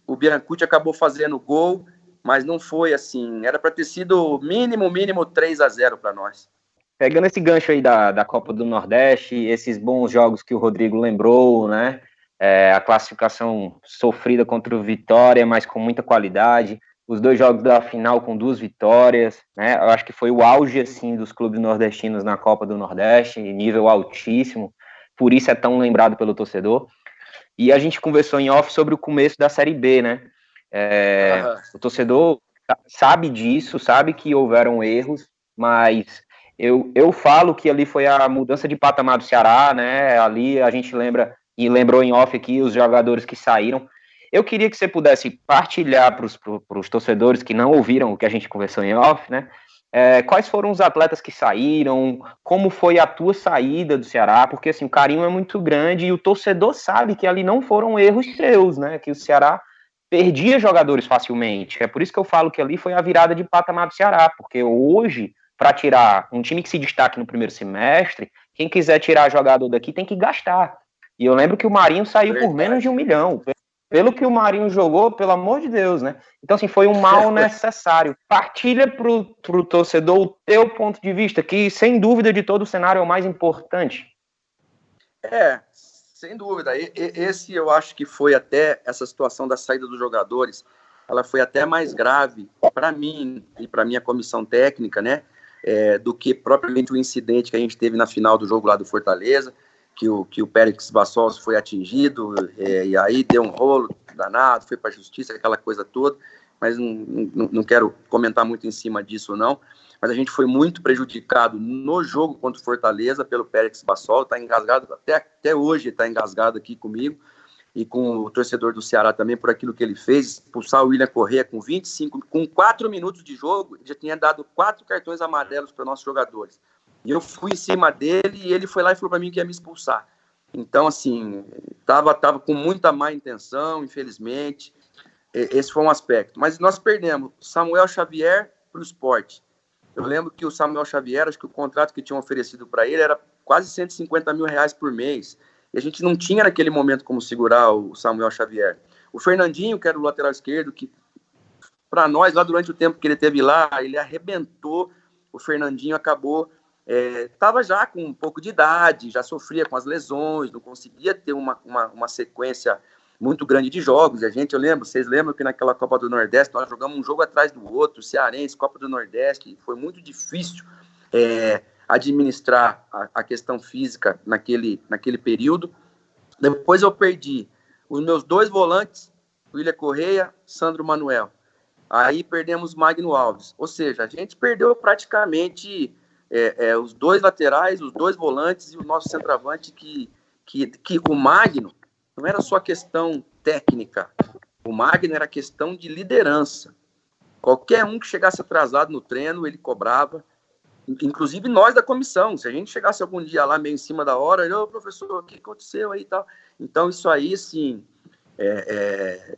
O Biancucci acabou fazendo gol, mas não foi assim. Era para ter sido mínimo 3-0 para nós. Pegando esse gancho aí da Copa do Nordeste, esses bons jogos que o Rodrigo lembrou, né? A classificação sofrida contra o Vitória, mas com muita qualidade. Os 2 jogos da final com 2 vitórias, né? Eu acho que foi o auge, assim, dos clubes nordestinos na Copa do Nordeste, nível altíssimo. Por isso é tão lembrado pelo torcedor. E a gente conversou em off sobre o começo da Série B, né? O torcedor sabe disso, sabe que houveram erros, mas eu falo que ali foi a mudança de patamar do Ceará, né? Ali a gente lembra, e lembrou em off aqui, os jogadores que saíram. Eu queria que você pudesse partilhar para os torcedores que não ouviram o que a gente conversou em off, né? Quais foram os atletas que saíram, como foi a tua saída do Ceará, porque assim, o carinho é muito grande e o torcedor sabe que ali não foram erros seus, né, que o Ceará perdia jogadores facilmente, é por isso que eu falo que ali foi a virada de patamar do Ceará, porque hoje, para tirar um time que se destaque no primeiro semestre, quem quiser tirar jogador daqui tem que gastar, e eu lembro que o Marinho saiu por menos de 1 milhão, pelo que o Marinho jogou, pelo amor de Deus, né? Então, assim, foi um mal necessário. Partilha pro torcedor o teu ponto de vista, que, sem dúvida, de todo o cenário é o mais importante. Sem dúvida. Esse eu acho que foi até, essa situação da saída dos jogadores, ela foi até mais grave para mim e para minha comissão técnica, né? Do que propriamente o incidente que a gente teve na final do jogo lá do Fortaleza, que o Périx Bassols foi atingido, e aí deu um rolo danado, foi para a justiça, aquela coisa toda, mas não quero comentar muito em cima disso, não. Mas a gente foi muito prejudicado no jogo contra o Fortaleza pelo Périx Bassols, está engasgado, até hoje está engasgado aqui comigo, e com o torcedor do Ceará também, por aquilo que ele fez, expulsar o William Correa com 4 minutos de jogo, já tinha dado 4 cartões amarelos para nossos jogadores. E eu fui em cima dele e ele foi lá e falou para mim que ia me expulsar. Então, assim, tava com muita má intenção, infelizmente. Esse foi um aspecto. Mas nós perdemos Samuel Xavier para o Sport. Eu lembro que o Samuel Xavier, acho que o contrato que tinham oferecido para ele era quase 150 mil reais por mês. E a gente não tinha naquele momento como segurar o Samuel Xavier. O Fernandinho, que era o lateral esquerdo, que para nós, lá durante o tempo que ele teve lá, ele arrebentou. O Fernandinho acabou... Estava já com um pouco de idade, já sofria com as lesões, não conseguia ter uma sequência muito grande de jogos. E vocês lembram que naquela Copa do Nordeste nós jogamos um jogo atrás do outro, Cearense, Copa do Nordeste, foi muito difícil administrar a questão física naquele período. Depois eu perdi os meus 2 volantes, William Correa, Sandro Manuel. Aí perdemos Magno Alves. Ou seja, a gente perdeu praticamente... os 2 laterais, os 2 volantes e o nosso centroavante, que o Magno não era só questão técnica, o Magno era questão de liderança. Qualquer um que chegasse atrasado no treino, ele cobrava, inclusive nós da comissão. Se a gente chegasse algum dia lá meio em cima da hora, ô professor, o que aconteceu aí e tal? Então isso aí, sim,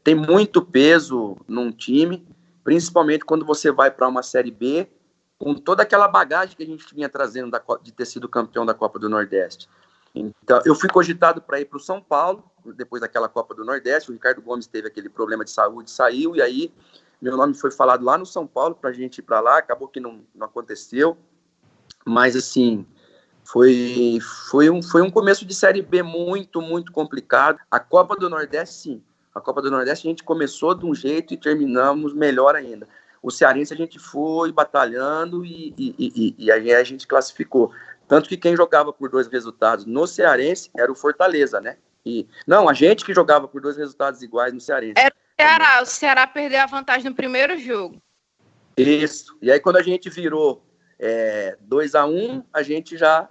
tem muito peso num time, principalmente quando você vai para uma Série B, com toda aquela bagagem que a gente vinha trazendo de ter sido campeão da Copa do Nordeste. Então, eu fui cogitado para ir para o São Paulo, depois daquela Copa do Nordeste. O Ricardo Gomes teve aquele problema de saúde, saiu, e aí meu nome foi falado lá no São Paulo para a gente ir para lá, acabou que não aconteceu. Mas, assim, foi um começo de Série B muito, muito complicado. A Copa do Nordeste, sim. A Copa do Nordeste a gente começou de um jeito e terminamos melhor ainda. O Cearense a gente foi batalhando e aí a gente classificou. Tanto que quem jogava por 2 resultados no Cearense era o Fortaleza, né? A gente que jogava por 2 resultados iguais no Cearense. Era o Ceará perdeu a vantagem no primeiro jogo. Isso. E aí quando a gente virou 2-1, a gente já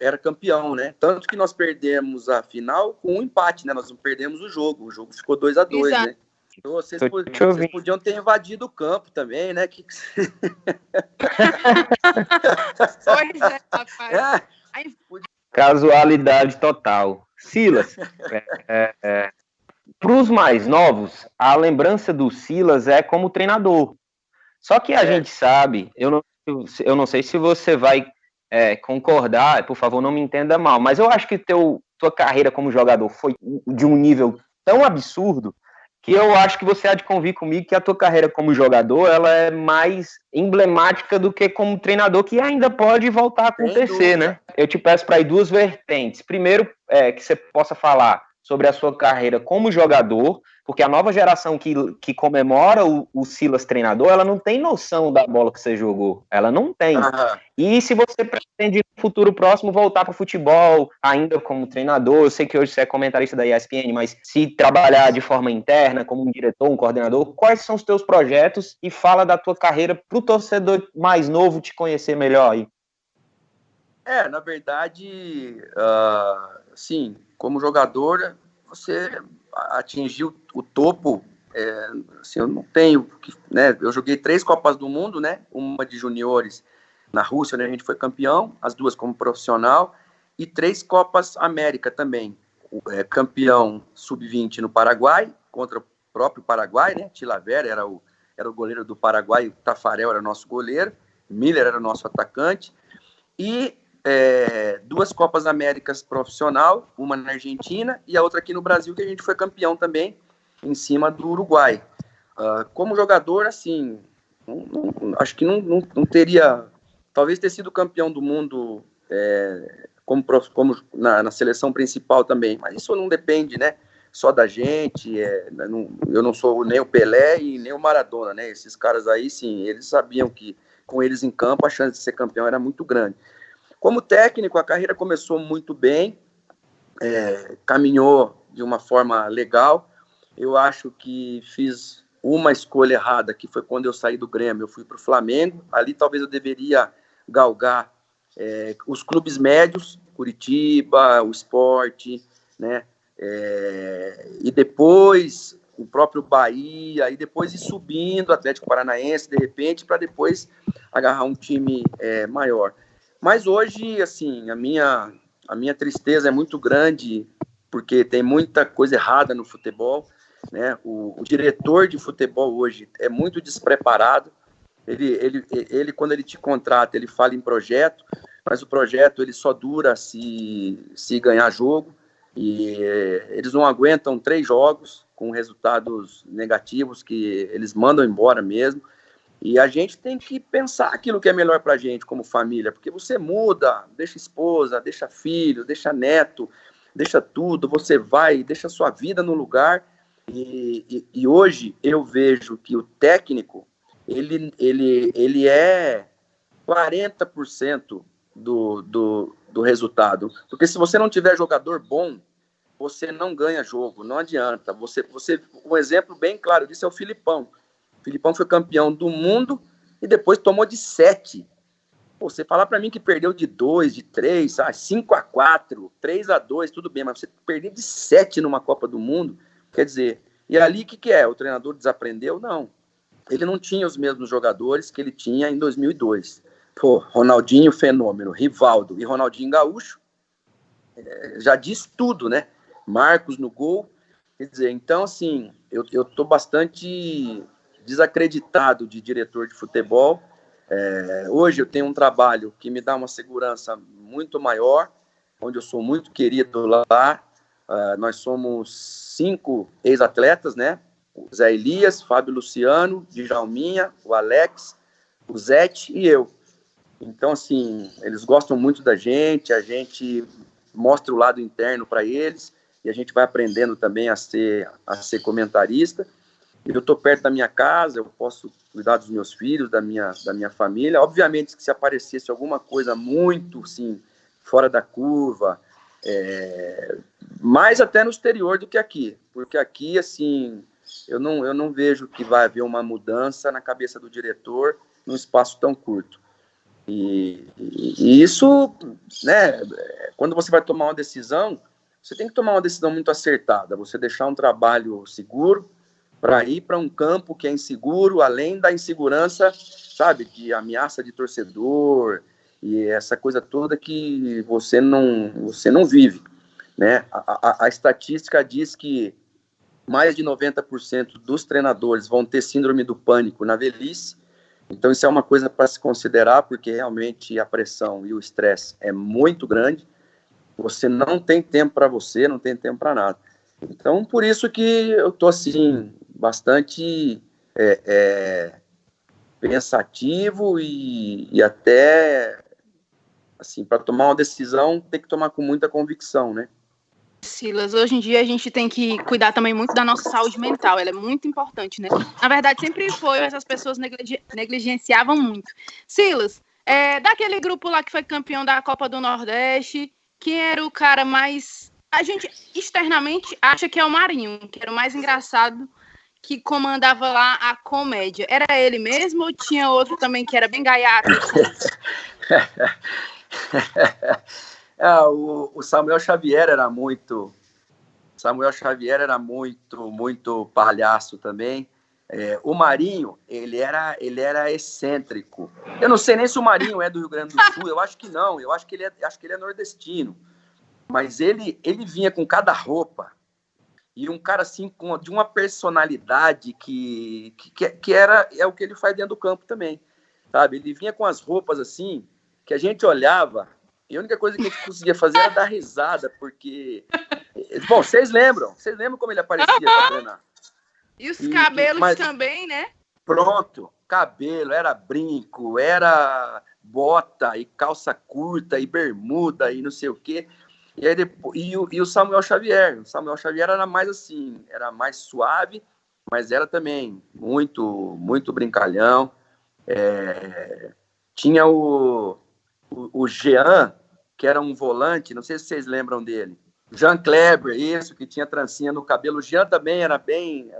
era campeão, né? Tanto que nós perdemos a final com um empate, né? Nós não perdemos o jogo ficou 2-2, né? Então, vocês podiam ter invadido o campo também, né? Pois é, rapaz. Casualidade total. Silas, para os mais novos, a lembrança do Silas é como treinador. Só que a gente sabe, eu não sei se você vai concordar, por favor, não me entenda mal, mas eu acho que tua carreira como jogador foi de um nível tão absurdo que eu acho que você há de convir comigo que a tua carreira como jogador, ela é mais emblemática do que como treinador, que ainda pode voltar a acontecer, né? Eu te peço para ir duas vertentes. Primeiro, que você possa falar sobre a sua carreira como jogador, porque a nova geração que comemora o Silas treinador, ela não tem noção da bola que você jogou. Ela não tem. E se você pretende no futuro próximo voltar para o futebol, ainda como treinador, eu sei que hoje você é comentarista da ESPN, mas se trabalhar de forma interna, como um diretor, um coordenador, quais são os teus projetos? E fala da tua carreira para o torcedor mais novo te conhecer melhor aí. Na verdade, sim, como jogador, você atingiu o topo. Assim, eu não tenho, né? Eu joguei 3 Copas do Mundo, né? Uma de juniores na Rússia, onde a gente foi campeão, as 2 como profissional, e 3 Copas América também. Campeão sub-20 no Paraguai, contra o próprio Paraguai, né? Chilavert era o goleiro do Paraguai, o Tafarel era nosso goleiro, Miller era nosso atacante, e 2 Copas Américas profissional, uma na Argentina e a outra aqui no Brasil, que a gente foi campeão também, em cima do Uruguai. Como jogador, assim, acho que não teria, talvez ter sido campeão do mundo como na seleção principal também, mas isso não depende, né, só da gente. Eu não sou nem o Pelé e nem o Maradona, né? Esses caras aí, sim, eles sabiam que com eles em campo a chance de ser campeão era muito grande. Como técnico, a carreira começou muito bem, caminhou de uma forma legal. Eu acho que fiz uma escolha errada, que foi quando eu saí do Grêmio, eu fui para o Flamengo. Ali talvez eu deveria galgar os clubes médios, Curitiba, o Sport, né? E depois o próprio Bahia, e depois ir subindo, Atlético Paranaense, de repente, para depois agarrar um time maior. Mas hoje, assim, a minha tristeza é muito grande, porque tem muita coisa errada no futebol, né? O diretor de futebol hoje é muito despreparado. Ele, quando ele te contrata, ele fala em projeto, mas o projeto ele só dura se ganhar jogo, e eles não aguentam 3 jogos com resultados negativos, que eles mandam embora mesmo. E a gente tem que pensar aquilo que é melhor para a gente como família, porque você muda, deixa esposa, deixa filho, deixa neto, deixa tudo, você vai, deixa sua vida no lugar. E hoje eu vejo que o técnico, ele é 40% do resultado. Porque se você não tiver jogador bom, você não ganha jogo, não adianta. Um exemplo bem claro disso é o Filipão. O Filipão foi campeão do mundo e depois tomou de 7. Você falar para mim que perdeu de 2, de 3, 5-4, 3-2, tudo bem, mas você perder de 7 numa Copa do Mundo, quer dizer, e ali o que é? O treinador desaprendeu? Não. Ele não tinha os mesmos jogadores que ele tinha em 2002. Ronaldinho fenômeno, Rivaldo e Ronaldinho Gaúcho, já diz tudo, né? Marcos no gol. Quer dizer, então, assim, eu estou bastante desacreditado de diretor de futebol. Hoje eu tenho um trabalho que me dá uma segurança muito maior, onde eu sou muito querido lá. Nós somos 5 ex-atletas, né? O Zé Elias, Fábio Luciano, Djalminha, o Alex, o Zete e eu. Então, assim, eles gostam muito da gente, a gente mostra o lado interno para eles, e a gente vai aprendendo também a ser comentarista. Eu estou perto da minha casa, eu posso cuidar dos meus filhos, da minha família. Obviamente que se aparecesse alguma coisa muito, assim, fora da curva, mais até no exterior do que aqui, porque aqui, assim, eu não vejo que vai haver uma mudança na cabeça do diretor num espaço tão curto. E isso, né, quando você vai tomar uma decisão, você tem que tomar uma decisão muito acertada, você deixar um trabalho seguro para ir para um campo que é inseguro, além da insegurança, sabe, de ameaça de torcedor e essa coisa toda que você não vive, né? A estatística diz que mais de 90% dos treinadores vão ter síndrome do pânico na velhice, Então, isso é uma coisa para se considerar, porque realmente a pressão e o estresse é muito grande. Você não tem tempo para você, não tem tempo para nada. Então, por isso que eu estou, assim, bastante pensativo e até, assim, para tomar uma decisão, tem que tomar com muita convicção, né? Silas, hoje em dia a gente tem que cuidar também muito da nossa saúde mental, ela é muito importante, né? Na verdade, sempre foi, mas as pessoas negligenciavam muito. Silas, daquele grupo lá que foi campeão da Copa do Nordeste, quem era o cara mais... A gente externamente acha que é o Marinho, que era o mais engraçado, que comandava lá a comédia. Era ele mesmo ou tinha outro também que era bem gaiato? O Samuel Xavier era muito palhaço também. O Marinho, ele era excêntrico. Eu não sei nem se o Marinho é do Rio Grande do Sul, eu acho que não, eu acho que ele é nordestino. Mas ele vinha com cada roupa, e um cara assim, de uma personalidade que é o que ele faz dentro do campo também, sabe? Ele vinha com as roupas assim, que a gente olhava, e a única coisa que a gente conseguia fazer era dar risada, porque... Bom, vocês lembram como ele aparecia para treinar. E os cabelos também, né? Pronto, cabelo, era brinco, era bota e calça curta e bermuda e não sei o quê. E aí depois, e o Samuel Xavier era mais assim, era mais suave, mas era também muito, muito brincalhão. Tinha o Jean, que era um volante, não sei se vocês lembram dele. Jean Kleber, isso, que tinha trancinha no cabelo. O Jean também era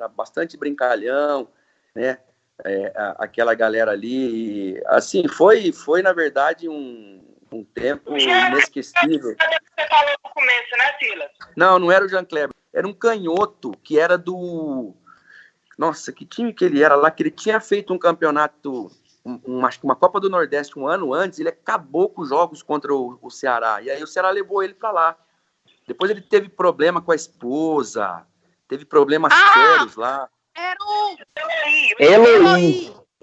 bastante brincalhão, né? Aquela galera ali. E, assim, foi, na verdade, um tempo inesquecível. Você falou no começo, né, Silas? Não era o Jean Kleber. Era um canhoto que era do... Nossa, que time que ele era lá, que ele tinha feito um campeonato, acho que uma Copa do Nordeste um ano antes, ele acabou com os jogos contra o Ceará. E aí o Ceará levou ele para lá. Depois ele teve problema com a esposa, teve problemas sérios lá. Era o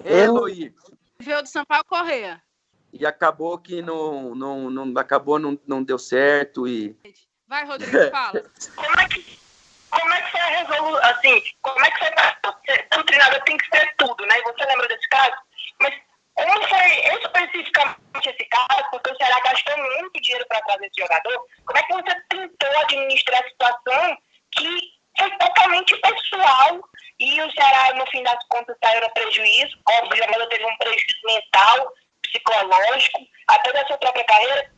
Eloy. Veio do Sampaio Corrêa. E acabou que não deu certo. Vai, Rodrigo, fala. Como é que foi a resolução, assim, como é que foi o treinador tem que ser tudo, né? E você lembra desse caso? Mas como foi especificamente esse caso? Porque o Ceará gastou muito dinheiro para trazer esse jogador. Como é que você tentou administrar a situação que foi totalmente pessoal e o Ceará, no fim das contas, saiu no prejuízo? Óbvio, mas teve um prejuízo mental, psicológico, até da sua própria carreira.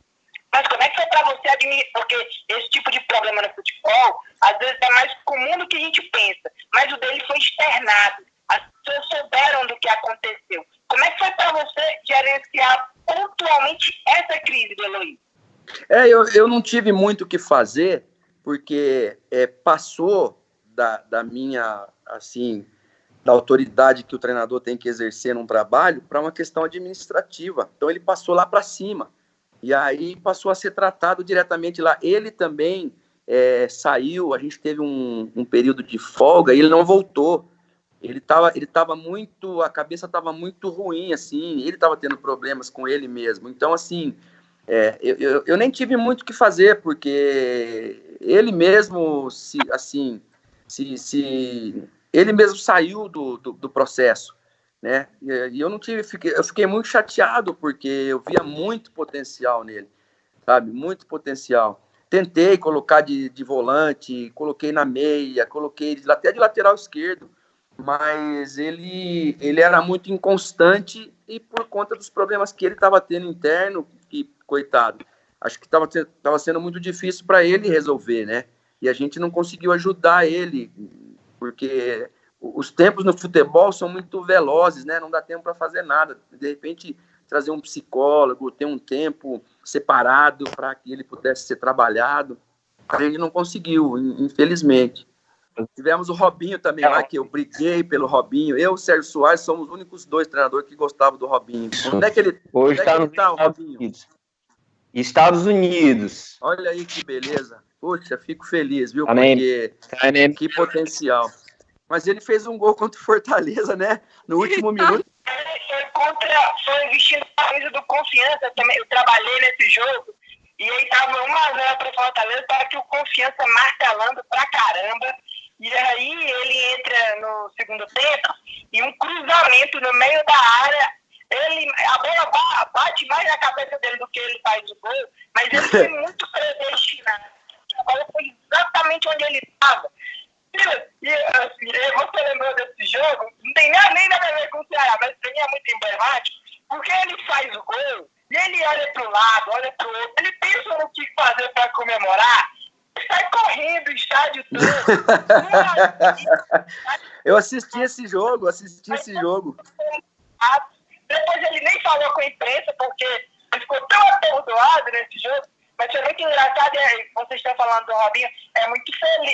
Mas como é que foi para você administrar? Porque esse tipo de problema no futebol, às vezes é mais comum do que a gente pensa. Mas o dele foi externado. As pessoas souberam do que aconteceu. Como é que foi para você gerenciar pontualmente essa crise do Eloy? Eu não tive muito o que fazer, porque passou da minha, assim, da autoridade que o treinador tem que exercer num trabalho para uma questão administrativa. Então ele passou lá para cima. E aí passou a ser tratado diretamente lá. Ele também saiu, a gente teve um período de folga e ele não voltou. Ele tava muito, a cabeça estava muito ruim, assim, ele estava tendo problemas com ele mesmo. Então, assim, eu nem tive muito o que fazer, porque ele mesmo, ele mesmo saiu do processo, né? E eu eu fiquei muito chateado, porque eu via muito potencial nele, sabe? Muito potencial. Tentei colocar de volante, coloquei na meia, coloquei até de lateral esquerdo, mas ele era muito inconstante e por conta dos problemas que ele estava tendo interno, que, coitado, acho que estava sendo muito difícil para ele resolver, né? E a gente não conseguiu ajudar ele, porque os tempos no futebol são muito velozes, né? Não dá tempo para fazer nada. De repente, trazer um psicólogo, ter um tempo separado para que ele pudesse ser trabalhado, a gente não conseguiu, infelizmente. Tivemos o Robinho também lá, que eu briguei pelo Robinho. Eu e o Sérgio Soares somos os únicos dois treinadores que gostavam do Robinho. Onde é que ele está, o Robinho? Estados Unidos. Olha aí que beleza. Puxa, fico feliz, viu? Porque que potencial. Mas ele fez um gol contra o Fortaleza, né? No último minuto. Foi foi vestindo a camisa do Confiança também. Eu trabalhei nesse jogo e aí tava 1-0 para o Fortaleza, para que o Confiança martelando pra caramba. E aí ele entra no segundo tempo e um cruzamento no meio da área. A bola bate mais na cabeça dele do que ele faz o gol, mas ele foi muito predestinado. A bola foi exatamente onde ele estava. E assim, você lembrou desse jogo? Não tem nem nada a ver com o Ceará, mas pra mim é muito emblemático, porque ele faz o gol e ele olha para o lado, olha para o outro, ele pensa no que fazer para comemorar, e sai correndo o estádio todo. Eu assisti esse jogo. Depois ele nem falou com a imprensa, porque ele ficou tão atordoado nesse jogo. Mas foi muito engraçado, vocês estão falando do Robinho, é muito feliz,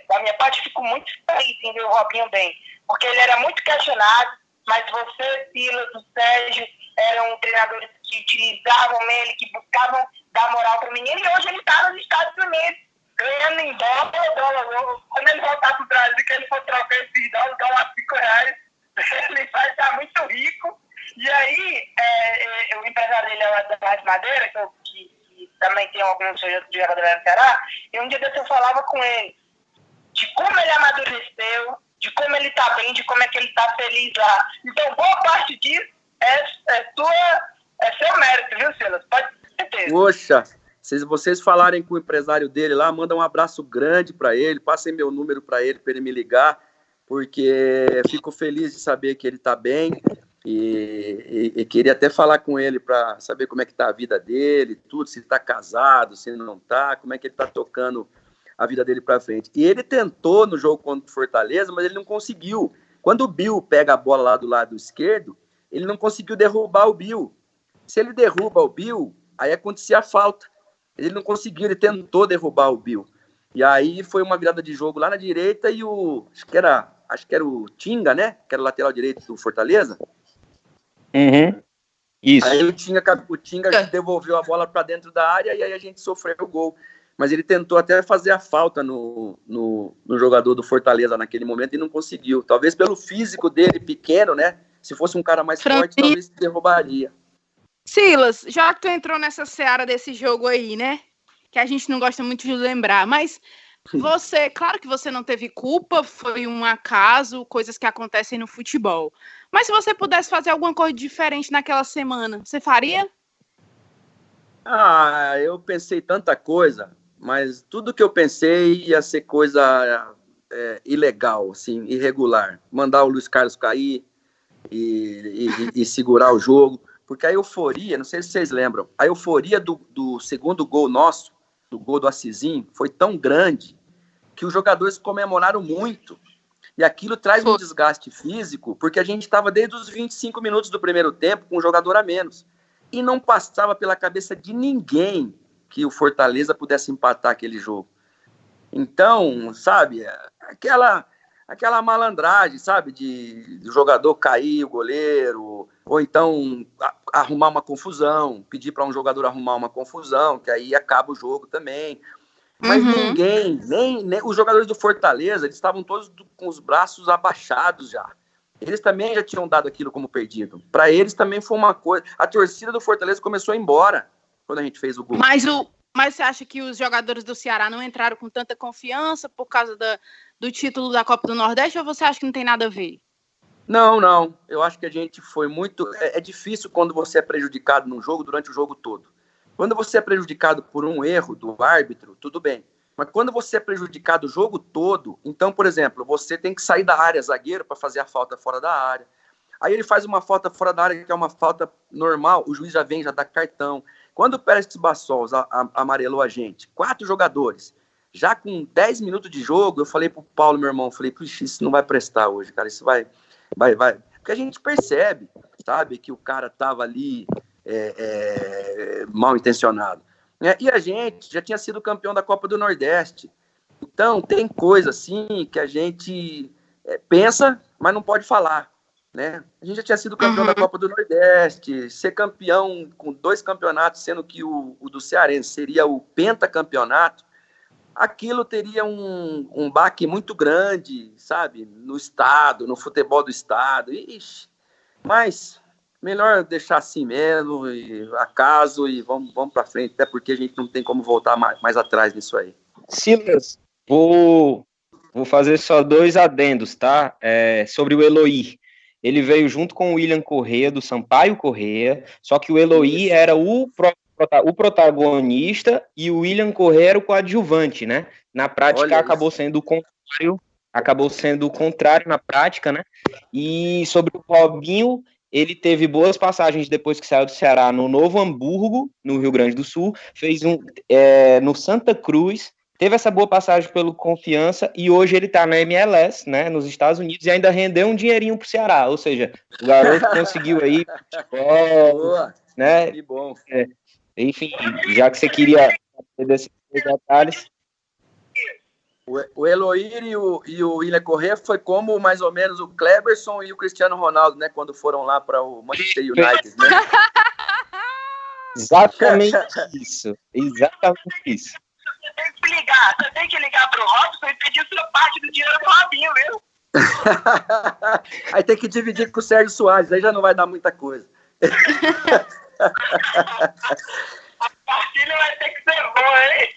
da minha parte, fico muito feliz em ver o Robinho bem, porque ele era muito questionado, mas você, Silas, o Sérgio, eram treinadores que utilizavam ele, que buscavam dar moral para o menino, e hoje ele está nos Estados Unidos, ganhando em dólar. Quando ele voltar para o Brasil, que ele for trocar esses dólar R$5, ele vai estar muito rico. E aí, o empresário dele é o Ademar Madeira, que também tem alguns jogadores no Ceará, e um dia desse eu falava com ele de como ele amadureceu, de como ele está bem, de como é que ele está feliz lá. Então, boa parte disso é seu mérito, viu, Silas? Pode ter certeza. Poxa, se vocês falarem com o empresário dele lá, manda um abraço grande para ele, passem meu número para ele me ligar, porque fico feliz de saber que ele está bem. E queria até falar com ele para saber como é que está a vida dele, tudo, se está casado, se não está, como é que ele está tocando a vida dele para frente. E ele tentou no jogo contra o Fortaleza, mas ele não conseguiu. Quando o Bill pega a bola lá do lado esquerdo, ele não conseguiu derrubar o Bill. Se ele derruba o Bill, aí acontecia a falta. Ele não conseguiu, ele tentou derrubar o Bill. E aí foi uma virada de jogo lá na direita e acho que era o Tinga, né? Que era o lateral direito do Fortaleza. Uhum. Isso. Aí o Tinga devolveu a bola para dentro da área e aí a gente sofreu o gol. Mas ele tentou até fazer a falta no jogador do Fortaleza naquele momento e não conseguiu. Talvez pelo físico dele pequeno, né? Se fosse um cara mais forte, talvez derrubaria. Silas, já que tu entrou nessa seara desse jogo aí, né? Que a gente não gosta muito de lembrar, mas você, claro que você não teve culpa, foi um acaso, coisas que acontecem no futebol. Mas se você pudesse fazer alguma coisa diferente naquela semana, você faria? Eu pensei tanta coisa, mas tudo que eu pensei ia ser coisa ilegal, assim, irregular. Mandar o Luiz Carlos cair e segurar o jogo. Porque a euforia, não sei se vocês lembram, a euforia do segundo gol nosso, do gol do Assisinho, foi tão grande que os jogadores comemoraram muito. E aquilo traz um desgaste físico, porque a gente estava desde os 25 minutos do primeiro tempo com um jogador a menos. E não passava pela cabeça de ninguém que o Fortaleza pudesse empatar aquele jogo. Então, sabe, aquela malandragem, sabe, do jogador cair, o goleiro, ou então arrumar uma confusão, pedir para um jogador arrumar uma confusão, que aí acaba o jogo também. Mas ninguém, nem os jogadores do Fortaleza, eles estavam todos com os braços abaixados já. Eles também já tinham dado aquilo como perdido. Para eles também foi uma coisa. A torcida do Fortaleza começou a ir embora quando a gente fez o gol. Mas você acha que os jogadores do Ceará não entraram com tanta confiança por causa do título da Copa do Nordeste, ou você acha que não tem nada a ver? Não. Eu acho que a gente foi muito... É difícil quando você é prejudicado num jogo durante o jogo todo. Quando você é prejudicado por um erro do árbitro, tudo bem. Mas quando você é prejudicado o jogo todo, então, por exemplo, você tem que sair da área, zagueiro, para fazer a falta fora da área. Aí ele faz uma falta fora da área, que é uma falta normal, o juiz já vem, já dá cartão. Quando o Pérez Bassols amarelou a gente, 4 jogadores, já com 10 minutos de jogo, eu falei pro Paulo, meu irmão, puxa, isso não vai prestar hoje, cara, isso vai. Porque a gente percebe, sabe, que o cara tava ali mal intencionado. E a gente já tinha sido campeão da Copa do Nordeste. Então, tem coisa assim que a gente pensa, mas não pode falar. Né? A gente já tinha sido campeão da Copa do Nordeste, ser campeão com 2 campeonatos, sendo que o do Cearense seria o pentacampeonato, aquilo teria um baque muito grande, sabe? No estado, no futebol do estado. Ixi, Mas melhor deixar assim mesmo, e acaso, e vamos para frente, até porque a gente não tem como voltar mais atrás nisso aí. Silas, vou fazer só 2 adendos, tá? Sobre o Eloy. Ele veio junto com o William Correa, do Sampaio Correa, só que o Eloy era o protagonista e o William Correa era o coadjuvante, né? Na prática, acabou sendo o contrário na prática, né? E sobre o Robinho, ele teve boas passagens depois que saiu do Ceará no Novo Hamburgo, no Rio Grande do Sul, fez no Santa Cruz, teve essa boa passagem pelo Confiança e hoje ele tá na MLS, né, nos Estados Unidos, e ainda rendeu um dinheirinho pro Ceará, ou seja, o garoto conseguiu aí, Boa, né? Que bom. Enfim, já que você queria saber desses detalhes. O Eloir e o William Correa foi como mais ou menos o Kleberson e o Cristiano Ronaldo, né, quando foram lá para o Manchester United, né? Exatamente isso. Você tem que ligar pro Robson e pedir sua parte do dinheiro do Robinho, viu? Aí tem que dividir com o Sérgio Soares, aí já não vai dar muita coisa. A partilha vai ter que ser boa, hein?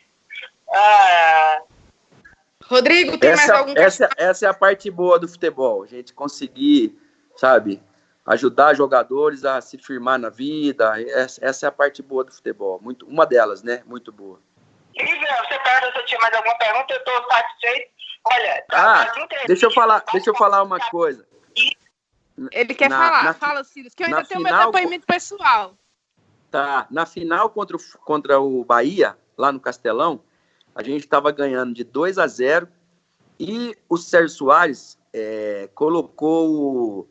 Rodrigo, tem mais algum essa é a parte boa do futebol, a gente conseguir, sabe, ajudar jogadores a se firmar na vida. Essa é a parte boa do futebol, uma delas, né? Muito boa. E você pergunta se eu tinha mais alguma pergunta, eu estou satisfeito. Olha, deixa eu falar uma coisa. Ele quer falar. Fala, Silas, que eu ainda tenho meu depoimento pessoal. Tá, na final contra o Bahia, lá no Castelão, a gente estava ganhando de 2-0 e o Sérgio Soares colocou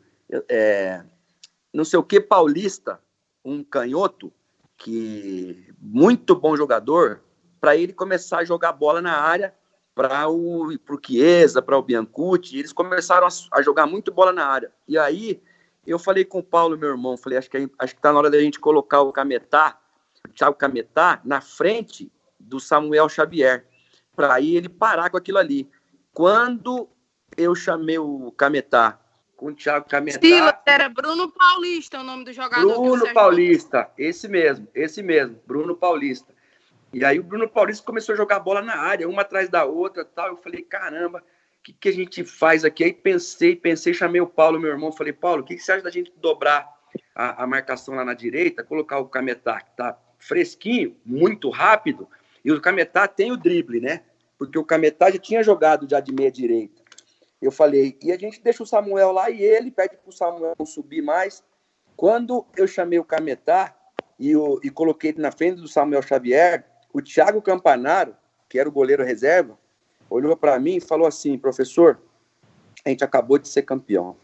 não sei o que Paulista, um canhoto, que muito bom jogador, para ele começar a jogar bola na área, para o Chiesa, para o Biancucci. Eles começaram a jogar muito bola na área. E aí eu falei com o Paulo, meu irmão, falei, acho que está na hora da gente colocar o Thiago Cametá, na frente do Samuel Xavier, para aí ele parar com aquilo ali. Quando eu chamei o Cametá com o Thiago Cametá... Silas, era Bruno Paulista o nome do jogador. Bruno Paulista, esse mesmo, Bruno Paulista. E aí o Bruno Paulista começou a jogar bola na área, uma atrás da outra, tal. Eu falei, caramba, o que a gente faz aqui? Aí pensei, chamei o Paulo, meu irmão, falei, Paulo, o que você acha da gente dobrar a marcação lá na direita, colocar o Cametá, que tá fresquinho, muito rápido, e o Cametá tem o drible, né? Porque o Cametá já tinha jogado já de meia direita. Eu falei, e a gente deixa o Samuel lá e ele pede pro Samuel subir mais. Quando eu chamei o Cametá e coloquei ele na frente do Samuel Xavier, o Thiago Campanaro, que era o goleiro reserva, olhou para mim e falou assim, professor, a gente acabou de ser campeão.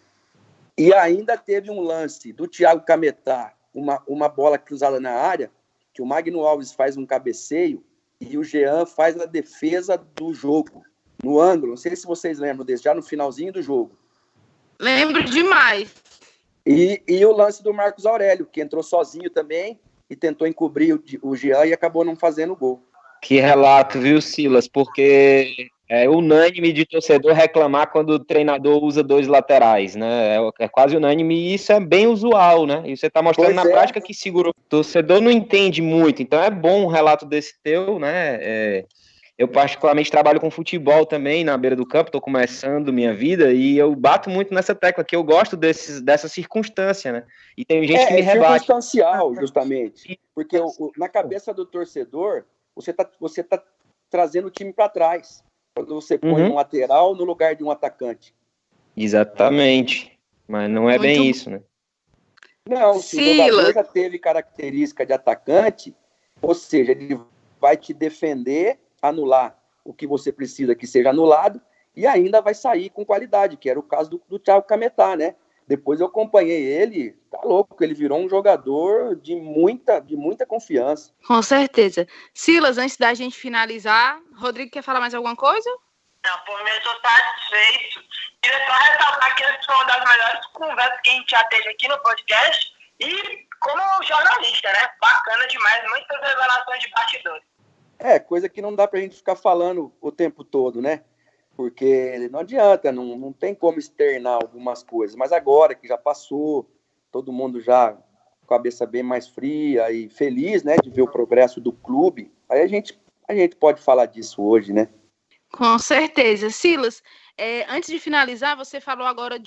E ainda teve um lance do Thiago Cametá, uma bola cruzada na área, que o Magno Alves faz um cabeceio e o Jean faz a defesa do jogo, no ângulo. Não sei se vocês lembram desse, já no finalzinho do jogo. Lembro demais. E o lance do Marcos Aurélio, que entrou sozinho também e tentou encobrir o Jean e acabou não fazendo gol. Que relato, viu, Silas? Porque é unânime de torcedor reclamar quando o treinador usa 2 laterais, né? É quase unânime e isso é bem usual, né? E você está mostrando na prática que segurou. O torcedor não entende muito, então é bom um relato desse teu, né? Eu particularmente trabalho com futebol também na beira do campo, estou começando minha vida e eu bato muito nessa tecla que eu gosto dessa circunstância, né? E tem gente que me rebate. É circunstancial, justamente, porque na cabeça do torcedor você tá trazendo o time para trás, quando você põe um lateral no lugar de um atacante. Exatamente, mas não é bem isso, né? Não, se o jogador já teve característica de atacante, ou seja, ele vai te defender, anular o que você precisa que seja anulado e ainda vai sair com qualidade, que era o caso do Thiago Cametá, né? Depois eu acompanhei ele, tá louco, ele virou um jogador de muita confiança. Com certeza. Silas, antes da gente finalizar, Rodrigo quer falar mais alguma coisa? Não, por mim eu estou satisfeito. Queria só ressaltar que essa foi uma das melhores conversas que a gente já teve aqui no podcast e como jornalista, né? Bacana demais, muitas revelações de bastidores. Coisa que não dá pra gente ficar falando o tempo todo, né? Porque não adianta, não tem como externar algumas coisas. Mas agora que já passou, todo mundo já com a cabeça bem mais fria e feliz, né, de ver o progresso do clube. Aí a gente pode falar disso hoje, né? Com certeza. Silas, antes de finalizar, você falou agora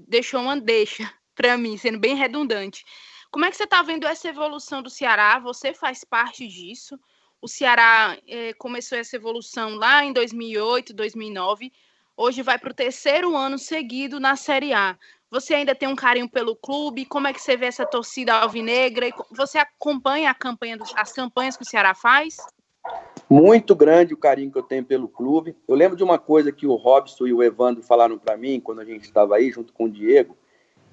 deixou uma deixa para mim, sendo bem redundante. Como é que você está vendo essa evolução do Ceará? Você faz parte disso. O Ceará começou essa evolução lá em 2008, 2009. Hoje vai para o 3º ano seguido na Série A. Você ainda tem um carinho pelo clube? Como é que você vê essa torcida alvinegra? Você acompanha as campanhas que o Ceará faz? Muito grande o carinho que eu tenho pelo clube. Eu lembro de uma coisa que o Robson e o Evandro falaram para mim, quando a gente estava aí, junto com o Diego,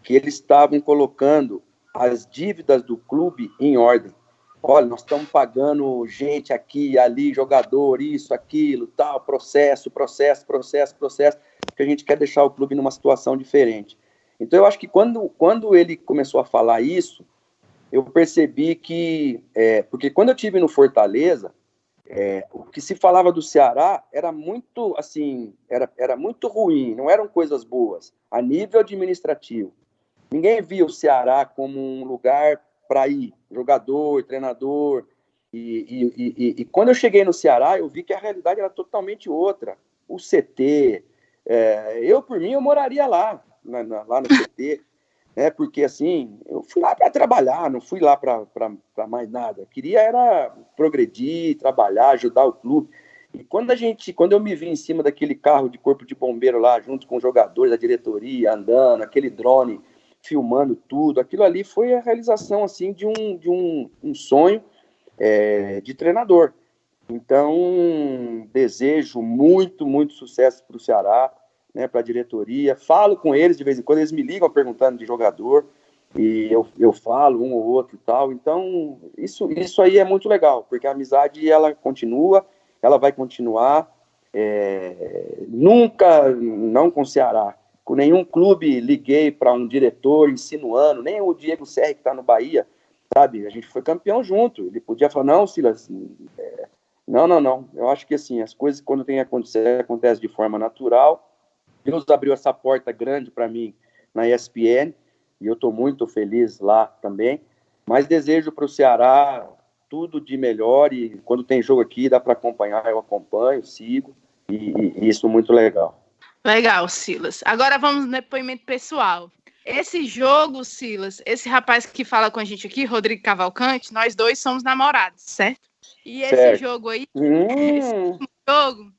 que eles estavam colocando as dívidas do clube em ordem. Olha, nós estamos pagando gente aqui, ali, jogador, isso, aquilo, tal, processo, porque a gente quer deixar o clube numa situação diferente. Então, eu acho que quando ele começou a falar isso, eu percebi que... porque quando eu estive no Fortaleza, o que se falava do Ceará era muito, assim, era muito ruim, não eram coisas boas, a nível administrativo. Ninguém via o Ceará como um lugar para ir, jogador, treinador. E quando eu cheguei no Ceará, eu vi que a realidade era totalmente outra. O CT, por mim, eu moraria lá no CT, né? Porque, assim, eu fui lá para trabalhar, não fui lá para mais nada. Eu queria era progredir, trabalhar, ajudar o clube. E quando eu me vi em cima daquele carro de corpo de bombeiro lá, junto com os jogadores, a diretoria, andando, aquele drone filmando tudo, aquilo ali foi a realização assim de um sonho de treinador. Então, desejo muito sucesso para o Ceará, né, para a diretoria. Falo com eles de vez em quando, eles me ligam perguntando de jogador, e eu falo um ou outro e tal. Então, isso aí é muito legal, porque a amizade, ela continua, ela vai continuar, nunca, não com o Ceará, com nenhum clube liguei para um diretor insinuando, nem o Diego Serri, que está no Bahia, sabe? A gente foi campeão junto. Ele podia falar, não, Silas, não. Eu acho que, assim, as coisas, quando tem que acontecer, acontecem de forma natural. Deus abriu essa porta grande para mim na ESPN, e eu estou muito feliz lá também. Mas desejo para o Ceará tudo de melhor, e quando tem jogo aqui, dá para acompanhar, eu acompanho, sigo, e isso é muito legal. Legal, Silas. Agora vamos no depoimento pessoal. Esse jogo, Silas, esse rapaz que fala com a gente aqui, Rodrigo Cavalcante, nós dois somos namorados, certo? E esse jogo aí, esse jogo,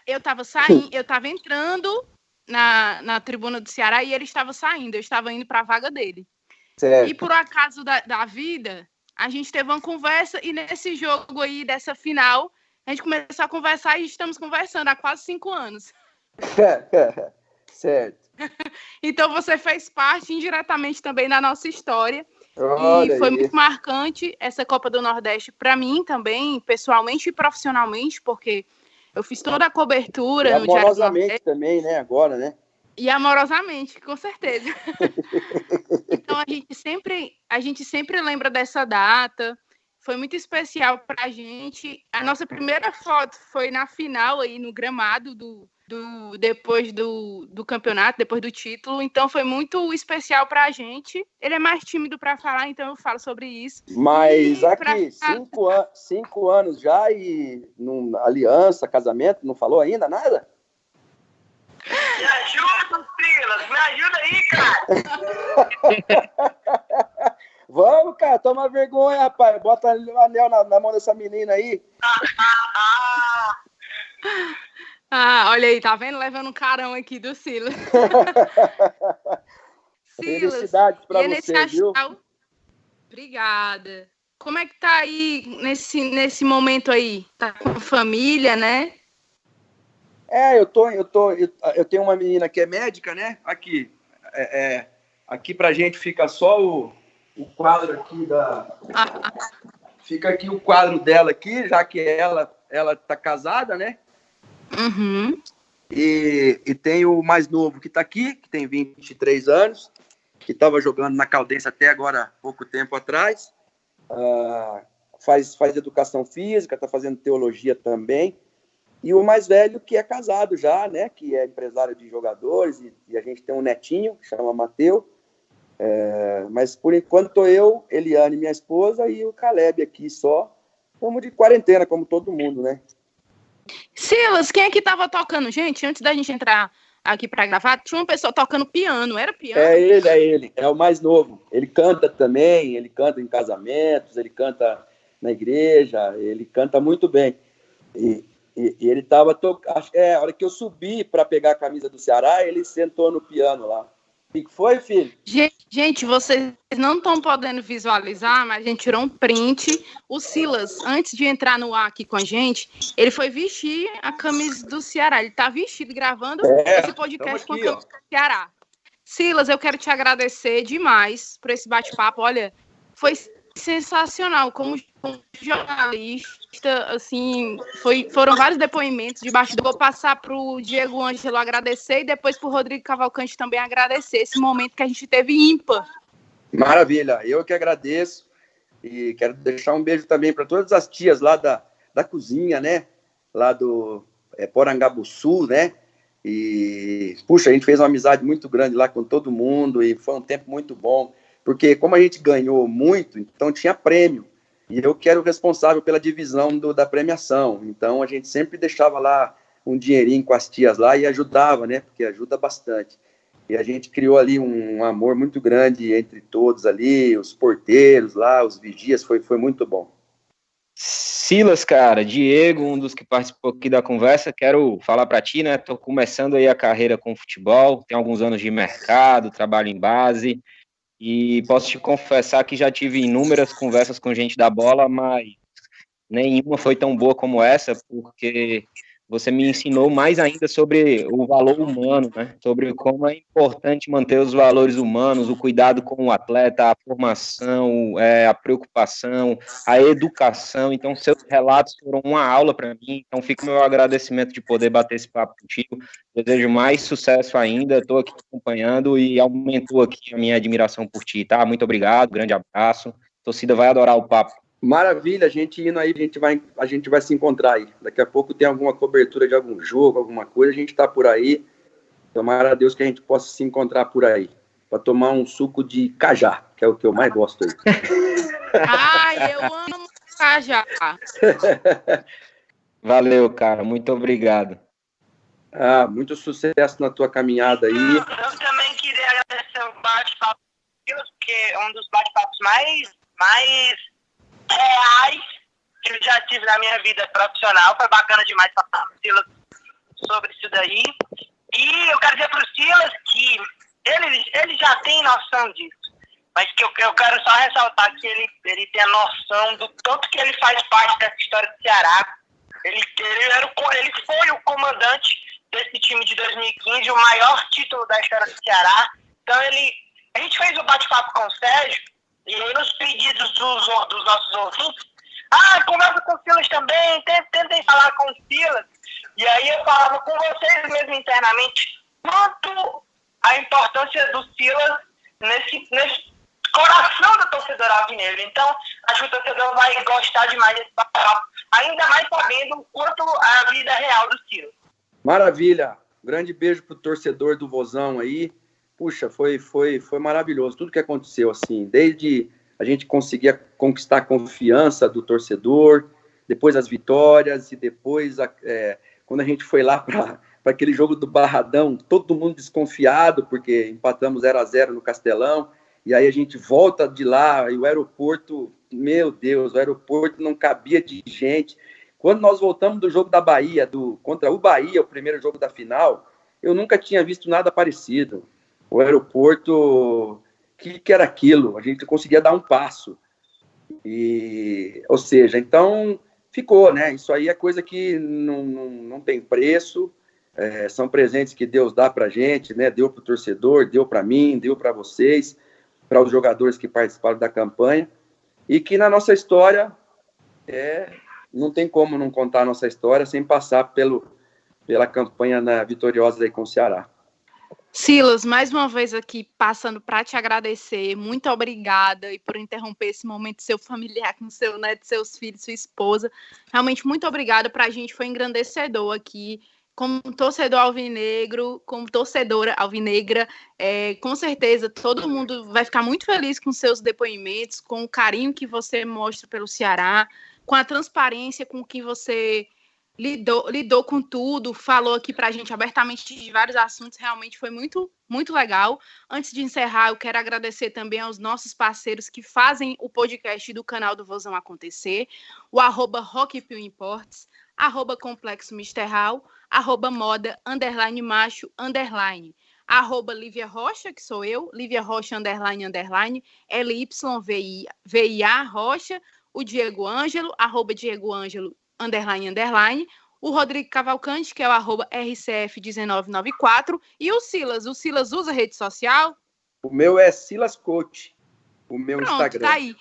eu tava entrando na tribuna do Ceará e ele estava saindo, eu estava indo para a vaga dele. Certo. E por acaso da vida, a gente teve uma conversa e nesse jogo aí, dessa final, a gente começou a conversar e estamos conversando há quase 5 anos. Certo. Então você fez parte indiretamente também da nossa história. Olha, e foi muito marcante essa Copa do Nordeste para mim também, pessoalmente e profissionalmente, porque eu fiz toda a cobertura. E amorosamente também, né? Agora, né? E amorosamente, com certeza. Então a gente sempre lembra dessa data. Foi muito especial para a gente. A nossa primeira foto foi na final aí no gramado depois do campeonato, depois do título. Então foi muito especial para a gente. Ele é mais tímido para falar, então eu falo sobre isso. Mas aqui, 5 anos já e aliança, casamento, não falou ainda nada? Me ajuda, Silas! Me ajuda aí, cara! Vamos, cara, toma vergonha, rapaz. Bota o anel na mão dessa menina aí. Olha aí, tá vendo? Levando um carão aqui do Silas. Silas, felicidades pra você, viu? Obrigada. Como é que tá aí nesse momento aí? Tá com a família, né? Eu tenho uma menina que é médica, né? Aqui. Aqui pra gente fica só o quadro aqui Fica aqui o quadro dela aqui, já que ela tá casada, né? Uhum. E tem o mais novo que tá aqui, que tem 23 anos, que estava jogando na Caldense até agora, pouco tempo atrás. Faz educação física, tá fazendo teologia também. E o mais velho, que é casado já, né? Que é empresário de jogadores, e a gente tem um netinho, que chama Mateu. Mas por enquanto estou eu, Eliane, minha esposa, e o Caleb aqui só. Estamos de quarentena, como todo mundo, né? Silas, quem é que estava tocando? Gente, antes da gente entrar aqui para gravar, tinha uma pessoa tocando piano. Era piano? É ele. É o mais novo. Ele canta também, ele canta em casamentos, ele canta na igreja, ele canta muito bem. E ele estava tocando. A hora que eu subi para pegar a camisa do Ceará, ele sentou no piano lá. O que foi, filho? Gente, vocês não estão podendo visualizar, mas a gente tirou um print. O Silas, antes de entrar no ar aqui com a gente, ele foi vestir a camisa do Ceará. Ele está vestido gravando esse podcast com a camisa do Ceará. Silas, eu quero te agradecer demais por esse bate-papo. Olha, foi sensacional. Como jornalista, assim, foram vários depoimentos de bastidor. Vou passar para o Diego Ângelo agradecer e depois para o Rodrigo Cavalcante também agradecer esse momento que a gente teve ímpar. Maravilha, eu que agradeço e quero deixar um beijo também para todas as tias lá da cozinha, né? Lá do Porangabuçu, né? E, puxa, a gente fez uma amizade muito grande lá com todo mundo e foi um tempo muito bom, porque como a gente ganhou muito, então tinha prêmio. E eu que era o responsável pela divisão da premiação. Então, a gente sempre deixava lá um dinheirinho com as tias lá e ajudava, né? Porque ajuda bastante. E a gente criou ali um amor muito grande entre todos ali, os porteiros lá, os vigias, foi muito bom. Silas, cara, Diego, um dos que participou aqui da conversa, quero falar para ti, né? Tô começando aí a carreira com futebol, tenho alguns anos de mercado, trabalho em base, e posso te confessar que já tive inúmeras conversas com gente da bola, mas nenhuma foi tão boa como essa, porque você me ensinou mais ainda sobre o valor humano, né? Sobre como é importante manter os valores humanos, o cuidado com o atleta, a formação, a preocupação, a educação. Então, seus relatos foram uma aula para mim. Então, fica o meu agradecimento de poder bater esse papo contigo. Desejo mais sucesso ainda. Estou aqui acompanhando e aumentou aqui a minha admiração por ti, tá? Muito obrigado, grande abraço. A torcida vai adorar o papo. Maravilha, a gente indo aí, a gente vai se encontrar aí. Daqui a pouco tem alguma cobertura de algum jogo, alguma coisa, a gente está por aí. Tomara a Deus que a gente possa se encontrar por aí, para tomar um suco de cajá, que é o que eu mais gosto aí. Ai, eu amo cajá. Valeu, cara, muito obrigado. Muito sucesso na tua caminhada aí. Eu também queria agradecer o bate-papo, porque é um dos bate-papos mais reais que eu já tive na minha vida profissional. Foi bacana demais falar com o Silas sobre isso daí. E eu quero dizer para o Silas que ele já tem noção disso, mas que eu quero só ressaltar que ele tem a noção do tanto que ele faz parte dessa história do Ceará. Ele foi o comandante desse time de 2015, o maior título da história do Ceará. Então a gente fez o bate-papo com o Sérgio, e aí nos pedidos dos nossos ouvintes, conversa com o Silas também, tentem falar com o Silas. E aí eu falava com vocês mesmo internamente quanto a importância do Silas nesse coração do torcedor alvinegro. Então, acho que o torcedor vai gostar demais desse papo, ainda mais sabendo o quanto a vida real do Silas. Maravilha! Grande beijo pro torcedor do Vozão aí. Puxa, foi maravilhoso tudo que aconteceu, assim, desde a gente conseguir conquistar a confiança do torcedor, depois as vitórias e depois quando a gente foi lá para aquele jogo do Barradão, todo mundo desconfiado, porque empatamos 0-0 no Castelão, e aí a gente volta de lá, e o aeroporto, meu Deus, o aeroporto não cabia de gente. Quando nós voltamos do jogo da Bahia, contra o Bahia, o primeiro jogo da final, eu nunca tinha visto nada parecido. O aeroporto, que era aquilo? A gente conseguia dar um passo. Ou seja, então ficou, né? Isso aí é coisa que não tem preço, são presentes que Deus dá pra gente, né? Deu pro torcedor, deu para mim, deu para vocês, para os jogadores que participaram da campanha, e que na nossa história não tem como não contar a nossa história sem passar pela campanha vitoriosa aí com o Ceará. Silas, mais uma vez aqui passando para te agradecer, muito obrigada e por interromper esse momento seu familiar com seu neto, seus filhos, sua esposa, realmente muito obrigada, para a gente foi engrandecedor aqui como torcedor alvinegro, como torcedora alvinegra, com certeza todo mundo vai ficar muito feliz com seus depoimentos, com o carinho que você mostra pelo Ceará, com a transparência com que você lidou com tudo, falou aqui pra gente abertamente de vários assuntos, realmente foi muito, muito legal. Antes de encerrar, eu quero agradecer também aos nossos parceiros que fazem o podcast do canal do Vozão acontecer, o @RockPillImports, @Complexo Misterral, @moda, _macho, @Lívia Rocha, que sou eu, Lívia Rocha, LYVIA Rocha, o Diego Ângelo, @Diego Ângelo, _, o Rodrigo Cavalcante, que é o @RCF1994, e o Silas. O Silas usa rede social? O meu é Silas Coach, o meu Pronto, Instagram. tá aí.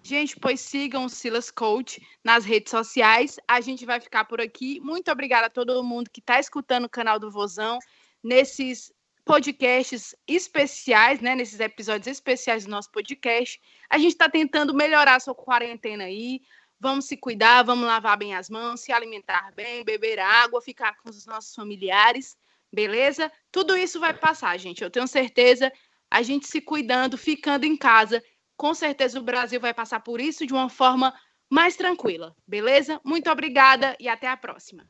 Gente, pois sigam o Silas Coach nas redes sociais. A gente vai ficar por aqui. Muito obrigada a todo mundo que está escutando o canal do Vozão nesses podcasts especiais, né? Nesses episódios especiais do nosso podcast. A gente está tentando melhorar a sua quarentena aí. Vamos se cuidar, vamos lavar bem as mãos, se alimentar bem, beber água, ficar com os nossos familiares, beleza? Tudo isso vai passar, gente. Eu tenho certeza. A gente se cuidando, ficando em casa, com certeza o Brasil vai passar por isso de uma forma mais tranquila, beleza? Muito obrigada e até a próxima.